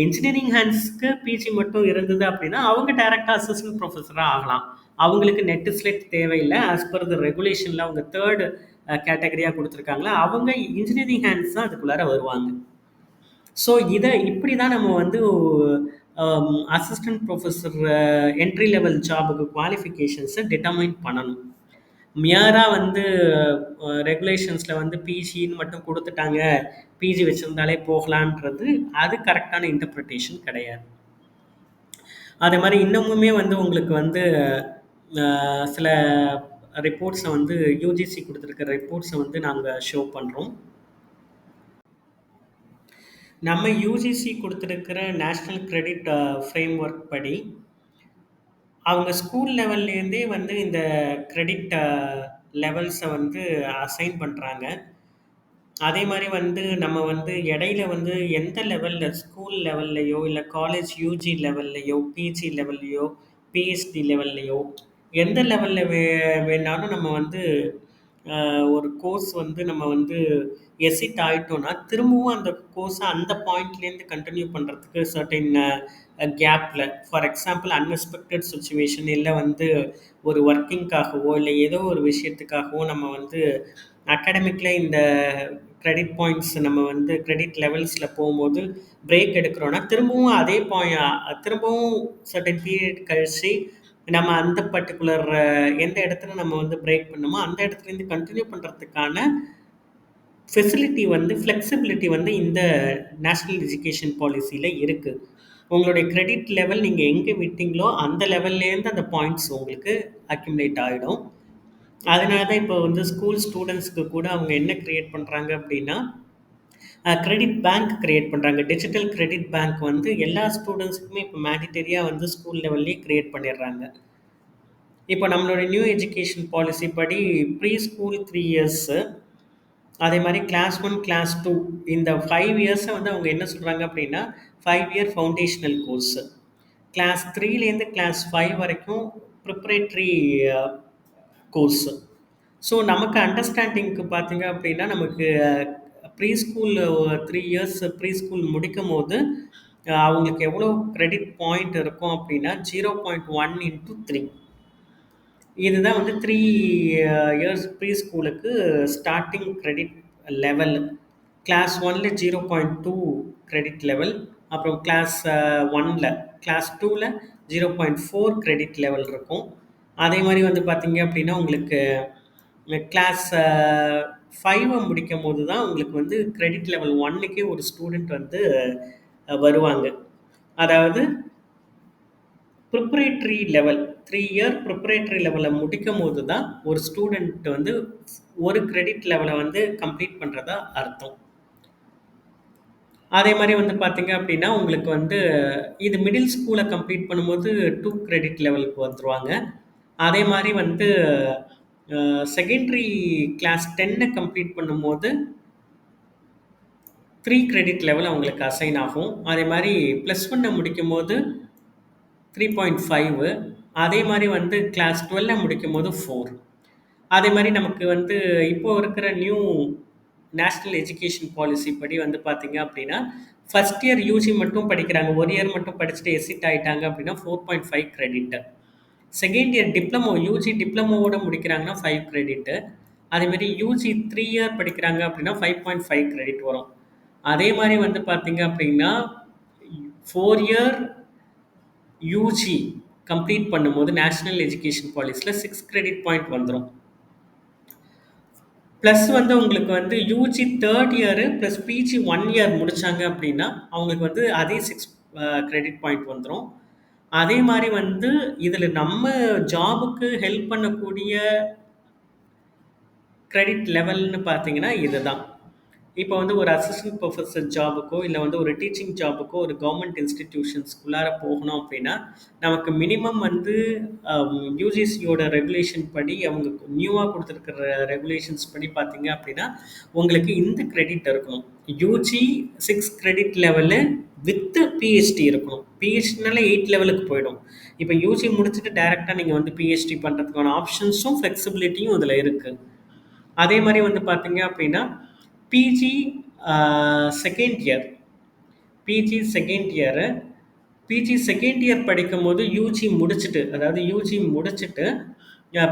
இன்ஜினியரிங் ஹேண்ட்ஸ்க்கு பிஜி மட்டும் இருந்தது அப்படின்னா, அவங்க டைரக்டா அசிஸ்டன்ட் ப்ரொஃபஸரா ஆகலாம். அவங்களுக்கு நெட் ஸ்லெட் தேவையில்ல. ஆஸ் பர் த ரெகுலேஷன்ல அவங்க 3 கேட்டகரியா குடுத்துருக்காங்களா, அவங்க இன்ஜினியரிங் ஹேண்ட்ஸ் தான் அதுக்குள்ளார வருவாங்க. ஸோ இத இப்படி தான் நம்ம வந்து அசிஸ்டன்ட் ப்ரொஃபஸர் என்ட்ரி லெவல் ஜாபுக்கு குவாலிஃபிகேஷன்ஸை டிட்டர்மைன் பண்ணணும். மியரா வந்து ரெகுலேஷன்ஸ்ல வந்து பிஜின்னு மட்டும் குடுத்துட்டாங்க. பிஜி வச்சிருந்தாலே போகலான்றது அது கரெக்டான இன்டர்பிரிட்டேஷன் கிடையாது. அதே மாரி இன்னமுமே வந்து உங்களுக்கு வந்து சில ரிப்போர்ட்ஸ வந்து யுஜிசி குடுத்திருக்கிற ரிப்போர்ட்ஸ வந்து நாங்க ஷோ பண்றோம். நம்ம யுஜிசி குடுத்திருக்கிற நேஷனல் கிரெடிட் ஃப்ரேம்வொர்க் படி அவங்க ஸ்கூல் லெவல்லேருந்தே வந்து இந்த கிரெடிட் லெவல்ஸை வந்து அசைன் பண்ணுறாங்க. அதே மாதிரி வந்து நம்ம வந்து இடையில வந்து எந்த லெவலில் ஸ்கூல் லெவல்லையோ இல்லை காலேஜ் யூஜி லெவல்லையோ பிஜி லெவல்லையோ பிஹெச்டி லெவல்லையோ எந்த லெவலில் வேணாலும் நம்ம வந்து ஒரு கோர்ஸ் வந்து நம்ம வந்து எசிட் ஆகிட்டோன்னா திரும்பவும் அந்த கோர்ஸை அந்த பாயிண்ட்லேருந்து கண்டினியூ பண்ணுறதுக்கு சர்டைன் கேப்பில் ஃபார் எக்ஸாம்பிள் அன்எக்ஸ்பெக்டட் சுச்சுவேஷன் இல்லை வந்து ஒரு ஒர்க்கிங்காகவோ இல்லை ஏதோ ஒரு விஷயத்துக்காகவோ நம்ம வந்து அகாடமிக்கில் இந்த கிரெடிட் பாயிண்ட்ஸ் நம்ம வந்து கிரெடிட் லெவல்ஸில் போகும்போது பிரேக் எடுக்கிறோன்னா திரும்பவும் அதே திரும்பவும் சர்டன் பீரியட் கழித்து நம்ம அந்த பர்டிகுலர் எந்த இடத்துல நம்ம வந்து பிரேக் பண்ணோமோ அந்த இடத்துலேருந்து கண்டினியூ பண்ணுறதுக்கான ஃபெசிலிட்டி வந்து ஃப்ளெக்சிபிலிட்டி வந்து இந்த நேஷ்னல் எஜுகேஷன் பாலிசியில் இருக்குது. உங்களுடைய கிரெடிட் லெவல் நீங்கள் எங்கே விட்டீங்களோ அந்த லெவல்லேருந்து அந்த பாயிண்ட்ஸ் உங்களுக்கு அக்யூமுலேட் ஆகிடும். அதனால தான் இப்போ வந்து ஸ்கூல் ஸ்டூடெண்ட்ஸ்க்கு கூட அவங்க என்ன க்ரியேட் பண்ணுறாங்க அப்படின்னா கிரெடிட் பேங்க் க்ரியேட் பண்ணுறாங்க. டிஜிட்டல் கிரெடிட் பேங்க் வந்து எல்லா ஸ்டூடெண்ட்ஸுக்குமே இப்போ மேண்டிட்டரியாக வந்து ஸ்கூல் லெவல்லே க்ரியேட் பண்ணிடுறாங்க. இப்போ நம்மளோட நியூ எஜுகேஷன் பாலிசி படி ப்ரீ ஸ்கூல் 3 இயர்ஸு, அதே மாதிரி கிளாஸ் 1 கிளாஸ் 2 இந்த 5 இயர்ஸை வந்து அவங்க என்ன சொல்கிறாங்க அப்படின்னா 5 இயர் ஃபவுண்டேஷனல் கோர்ஸு, கிளாஸ் 3லேருந்து கிளாஸ் 5 வரைக்கும் ப்ரிப்ரேட்ரி கோர்ஸு. ஸோ நமக்கு அண்டர்ஸ்டாண்டிங்க்கு பார்த்தீங்க அப்படின்னா நமக்கு pre school 3 years pre school முடிக்கும் போது அவங்களுக்கு எவ்வளோ கிரெடிட் பாயிண்ட் இருக்கும் அப்படின்னா 0.1 இன்ட்டு 3. இதுதான் வந்து 3 இயர்ஸ் ப்ரீ ஸ்கூலுக்கு ஸ்டார்டிங் கிரெடிட் லெவல். கிளாஸ் 1ல 0.2 கிரெடிட் லெவல், அப்புறம் கிளாஸ் 1ல கிளாஸ் 2ல 0.4 கிரெடிட் லெவல் இருக்கும். அதே மாதிரி வந்து பார்த்தீங்க அப்படின்னா உங்களுக்கு கிளாஸ் 5 முடிக்கும் போது தான் உங்களுக்கு வந்து கிரெடிட் லெவல் 1க்கே ஒரு ஸ்டூடெண்ட் வந்து வருவாங்க. அதாவது ப்ரிப்ரேட்ரி லெவல் 3 இயர் ப்ரிப்ரேட்ரி லெவலை முடிக்கும் போது தான் ஒரு ஸ்டூடெண்ட் வந்து ஒரு கிரெடிட் லெவலை வந்து கம்ப்ளீட் பண்ணுறதா அர்த்தம். அதே மாதிரி வந்து பார்த்தீங்க அப்படின்னா உங்களுக்கு வந்து இது மிடில் ஸ்கூலை கம்ப்ளீட் பண்ணும்போது 2 கிரெடிட் லெவலுக்கு வந்துடுவாங்க. அதே மாதிரி வந்து செகண்டரி கிளாஸ் 10 கம்ப்ளீட் பண்ணும்போது 3 கிரெடிட் லெவல் அவங்களுக்கு அசைன் ஆகும். அதே மாதிரி ப்ளஸ் 1 முடிக்கும் போது 3.5, அதே மாதிரி வந்து கிளாஸ் 12 முடிக்கும் போது 4. அதே மாதிரி நமக்கு வந்து இப்போ இருக்கிற நியூ நேஷ்னல் எஜுகேஷன் பாலிசி படி வந்து பார்த்தீங்க அப்படின்னா ஃபர்ஸ்ட் இயர் யூஜி மட்டும் படிக்கிறாங்க, ஒரு இயர் மட்டும் படிச்சுட்டு எக்ஸிட் ஆகிட்டாங்க அப்படின்னா 4.5 credit. Second year diploma UG டிப்ளமோவோட முடிக்கிறாங்கன்னா 5 கிரெடிட்டு. அதேமாரி யூஜி 3 இயர் படிக்கிறாங்க அப்படின்னா 5.5 கிரெடிட் வரும். அதே மாதிரி வந்து பார்த்தீங்க அப்படின்னா 4 இயர் யூஜி கம்ப்ளீட் பண்ணும்போது நேஷ்னல் எஜுகேஷன் பாலிசியில் 6 கிரெடிட் பாயிண்ட் வந்துடும். ப்ளஸ் வந்து உங்களுக்கு வந்து UG third year plus PG 1 year முடித்தாங்க அப்படின்னா அவங்களுக்கு வந்து அதே 6 கிரெடிட் பாயிண்ட் வந்துடும். அதே மாதிரி வந்து இதில் நம்ம ஜாபுக்கு ஹெல்ப் பண்ணக்கூடிய கிரெடிட் லெவல்னு பார்த்தீங்கன்னா இதுதான். இப்போ வந்து ஒரு அசிஸ்டன்ட் ப்ரொஃபஸர் ஜாபுக்கோ இல்லை வந்து ஒரு டீச்சிங் ஜாபுக்கோ ஒரு கவர்மெண்ட் இன்ஸ்டிடியூஷன்ஸ்குள்ளார போகணும் அப்படின்னா நமக்கு மினிமம் வந்து யூஜிசியோட ரெகுலேஷன் படி அவங்க நியூவாக கொடுத்துருக்கிற ரெகுலேஷன்ஸ் படி பார்த்தீங்க அப்படின்னா உங்களுக்கு இந்த கிரெடிட் இருக்கணும். UG 6 credit level with PhD இருக்கணும். பிஹெச்டினால 8 லெவலுக்கு போயிடும். இப்போ யூஜி முடிச்சுட்டு டைரெக்டாக நீங்கள் வந்து பிஹெச்டி பண்ணுறதுக்கான ஆப்ஷன்ஸும் ஃப்ளெக்சிபிலிட்டியும் இதில் இருக்குது. அதே மாதிரி வந்து பார்த்தீங்க அப்படின்னா PG second year PG second year படிக்கும்போது யூஜி முடிச்சுட்டு, அதாவது யூஜி முடிச்சுட்டு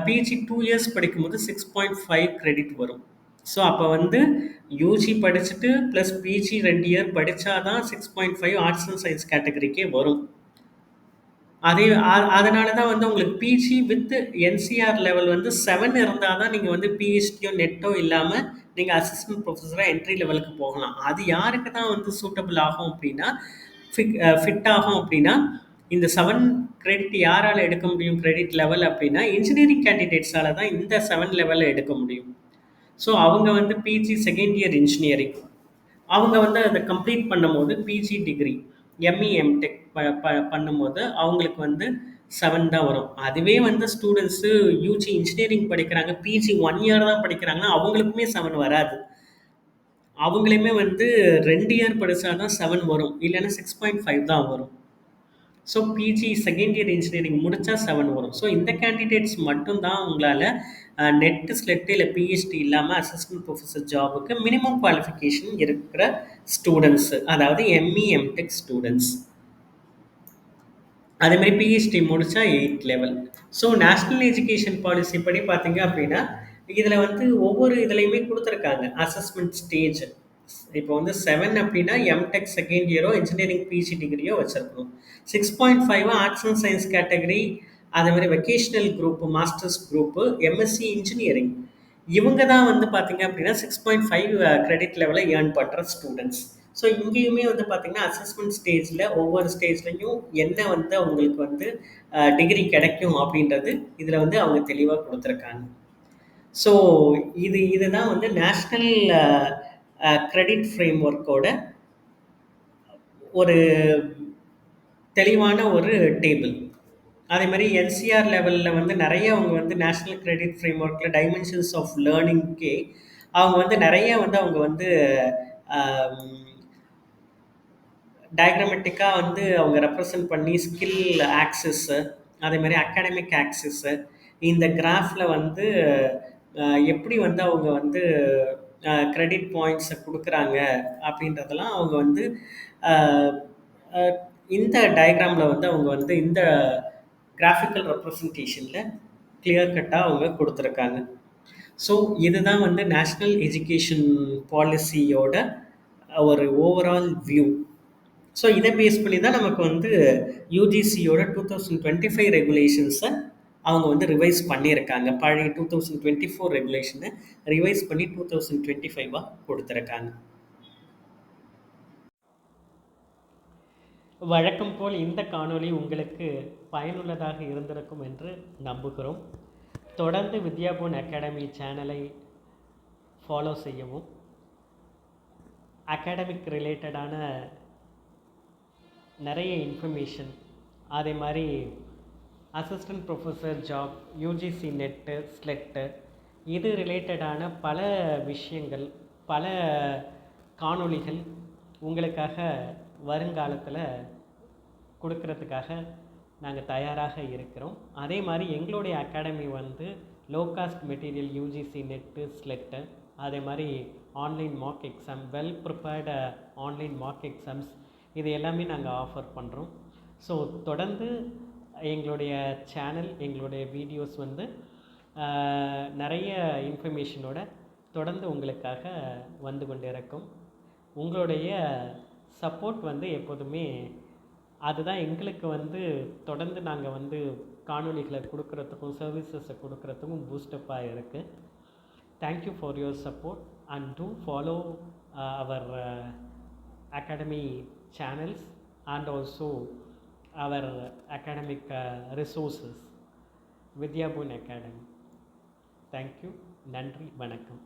பிஜி 2 இயர்ஸ் படிக்கும்போது 6.5 கிரெடிட் வரும். ஸோ அப்போ வந்து யூஜி படிச்சுட்டு ப்ளஸ் பிஜி 2 இயர் படித்தாதான் 6.5 ஆர்ட்ஸ் அண்ட் சயின்ஸ் கேட்டகரிக்கே வரும். அதனால தான் வந்து உங்களுக்கு பிஜி வித் என்சிஆர் லெவல் வந்து 7 இருந்தால் தான் நீங்கள் வந்து பிஹெச்டியோ நெட்டோ இல்லாமல் நீங்கள் அசிஸ்டன்ட் ப்ரொஃபஸராக என்ட்ரி லெவலுக்கு போகலாம். அது யாருக்கு தான் வந்து சூட்டபிள் ஆகும் அப்படின்னா ஃபிட் ஆகும் அப்படின்னா இந்த 7 கிரெடிட் யாரால் எடுக்க முடியும் கிரெடிட் லெவல் அப்படின்னா இன்ஜினியரிங் கேண்டிடேட்ஸால் தான் இந்த 7 லெவலில் எடுக்க முடியும். ஸோ அவங்க வந்து பிஜி செகண்ட் இயர் இன்ஜினியரிங் அவங்க வந்து அதை கம்ப்ளீட் பண்ணும்போது பிஜி டிகிரி எம்இ எம்டெக் பண்ணும்போது அவங்களுக்கு வந்து 7 தான் வரும். அதுவே வந்து ஸ்டூடெண்ட்ஸு யூஜி இன்ஜினியரிங் படிக்கிறாங்க, பிஜி 1 இயர் தான் படிக்கிறாங்கன்னா அவங்களுக்குமே 7 வராது. அவங்களுமே வந்து 2 இயர் படித்தா தான் 7 வரும், இல்லைன்னா 6.5 தான் வரும். So PG second year engineering முடித்தா 7 வரும். ஸோ இந்த கேண்டிடேட்ஸ் மட்டும்தான் உங்களால் நெட்டு ஸ்லெட்டு இல்லை பிஹெச்டி இல்லாமல் அசிஸ்டன்ட் ப்ரொஃபஸர் ஜாபுக்கு மினிமம் குவாலிஃபிகேஷன் இருக்கிற ஸ்டூடெண்ட்ஸு, அதாவது எம்இ எம்டெக் ஸ்டூடெண்ட்ஸ். அதேமாதிரி பிஹெச்டி முடித்தா 8 level. So national education policy படி பார்த்தீங்க அப்படின்னா இதில் வந்து ஒவ்வொரு இதுலையுமே கொடுத்துருக்காங்க அசஸ்மெண்ட் ஸ்டேஜ். இப்போ வந்து 7 அப்படின்னா எம்டெக் செகண்ட் இயரோ இன்ஜினியரிங் பிஜி டிகிரியோ வச்சுருக்கணும். 6.5 ஆர்ட்ஸ் அண்ட் சயின்ஸ் கேட்டகரி, அதே மாதிரி vocational group, masters group, MSc engineering, இவங்க தான் வந்து பார்த்தீங்க அப்படின்னா 6.5 கிரெடிட் லெவலில் ஏர்ன் பண்ணுற ஸ்டூடெண்ட்ஸ். ஸோ இங்கேயுமே வந்து பார்த்திங்கன்னா அசஸ்மெண்ட் ஸ்டேஜில் ஒவ்வொரு ஸ்டேஜ்லையும் என்ன வந்து அவங்களுக்கு வந்து டிகிரி அப்படின்றது இதில் வந்து அவங்க தெளிவாக கொடுத்துருக்காங்க. ஸோ இதுதான் வந்து நேஷ்னல் கிரெடிட் ஃப்ரேம் ஒர்க்கோட ஒரு தெளிவான ஒரு டேபிள். அதே மாதிரி என்சிஆர் லெவலில் வந்து நிறைய அவங்க வந்து நேஷ்னல் கிரெடிட் ஃப்ரேம் ஒர்க்கில் டைமென்ஷன்ஸ் ஆஃப் லேர்னிங்க்கே அவங்க வந்து நிறைய வந்து அவங்க வந்து டயக்ராமெட்டிக்காக வந்து அவங்க ரெப்ரசன்ட் பண்ணி ஸ்கில் ஆக்சஸ்ஸு, அதே மாதிரி அகாடமிக் ஆக்சஸ்ஸு, இந்த கிராஃபில் வந்து எப்படி வந்து அவங்க வந்து கிரெடிட் பாயிண்ட்ஸை கொடுக்குறாங்க அப்படின்றதெல்லாம் அவங்க வந்து இந்த டயக்ராமில் வந்து அவங்க வந்து இந்த கிராஃபிக்கல் ரெப்ரசன்டேஷனில் கிளியர் கட்டாக அவங்க கொடுத்துருக்காங்க. ஸோ இதுதான் வந்து நேஷ்னல் எஜுகேஷன் பாலிசியோட ஒரு ஓவரால் வியூ. ஸோ இதை பேஸ் பண்ணி தான் நமக்கு வந்து யூஜிசியோட 2025 ரெகுலேஷன்ஸை அவங்க வந்து ரிவைஸ் பண்ணியிருக்காங்க. பழைய 2024 ரெகுலேஷனை ரிவைஸ் பண்ணி 2025 கொடுத்துருக்காங்க. வழக்கம் போல் இந்த காணொளி உங்களுக்கு பயனுள்ளதாக இருந்திருக்கும் என்று நம்புகிறோம். தொடர்ந்து வித்யாபூன் அகாடமி சேனலை ஃபாலோ செய்யவும், அகாடமிக் ரிலேட்டடான நிறைய இன்ஃபர்மேஷன், அதே மாதிரி assistant professor job, UGC net SLET, இது ரிலேட்டடான பல விஷயங்கள், பல காணொளிகள் உங்களுக்காக வருங்காலத்தில் கொடுக்கறதுக்காக நாங்கள் தயாராக இருக்கிறோம். அதே மாதிரி எங்களுடைய அகாடமி வந்து low cost material UGC net SLET, அதே மாதிரி online mark exam, well prepared online mark exams இது எல்லாமே நாங்கள் ஆஃபர் பண்ணுறோம். ஸோ தொடர்ந்து எங்களுடைய சேனல், எங்களுடைய வீடியோஸ் வந்து நிறைய இன்ஃபர்மேஷனோட தொடர்ந்து உங்களுக்காக வந்து கொண்டு இருக்கும். உங்களுடைய சப்போர்ட் வந்து எப்போதுமே அதுதான் எங்களுக்கு வந்து தொடர்ந்து நாங்கள் வந்து காணொளிகளை கொடுக்குறதுக்கும் சர்வீசஸை கொடுக்குறதுக்கும் பூஸ்டப்பாக இருக்குது. Thank you for your support and do follow our academy channels and also our academic resources, Vidyaboon Academy. Thank you. நன்றி, வணக்கம்.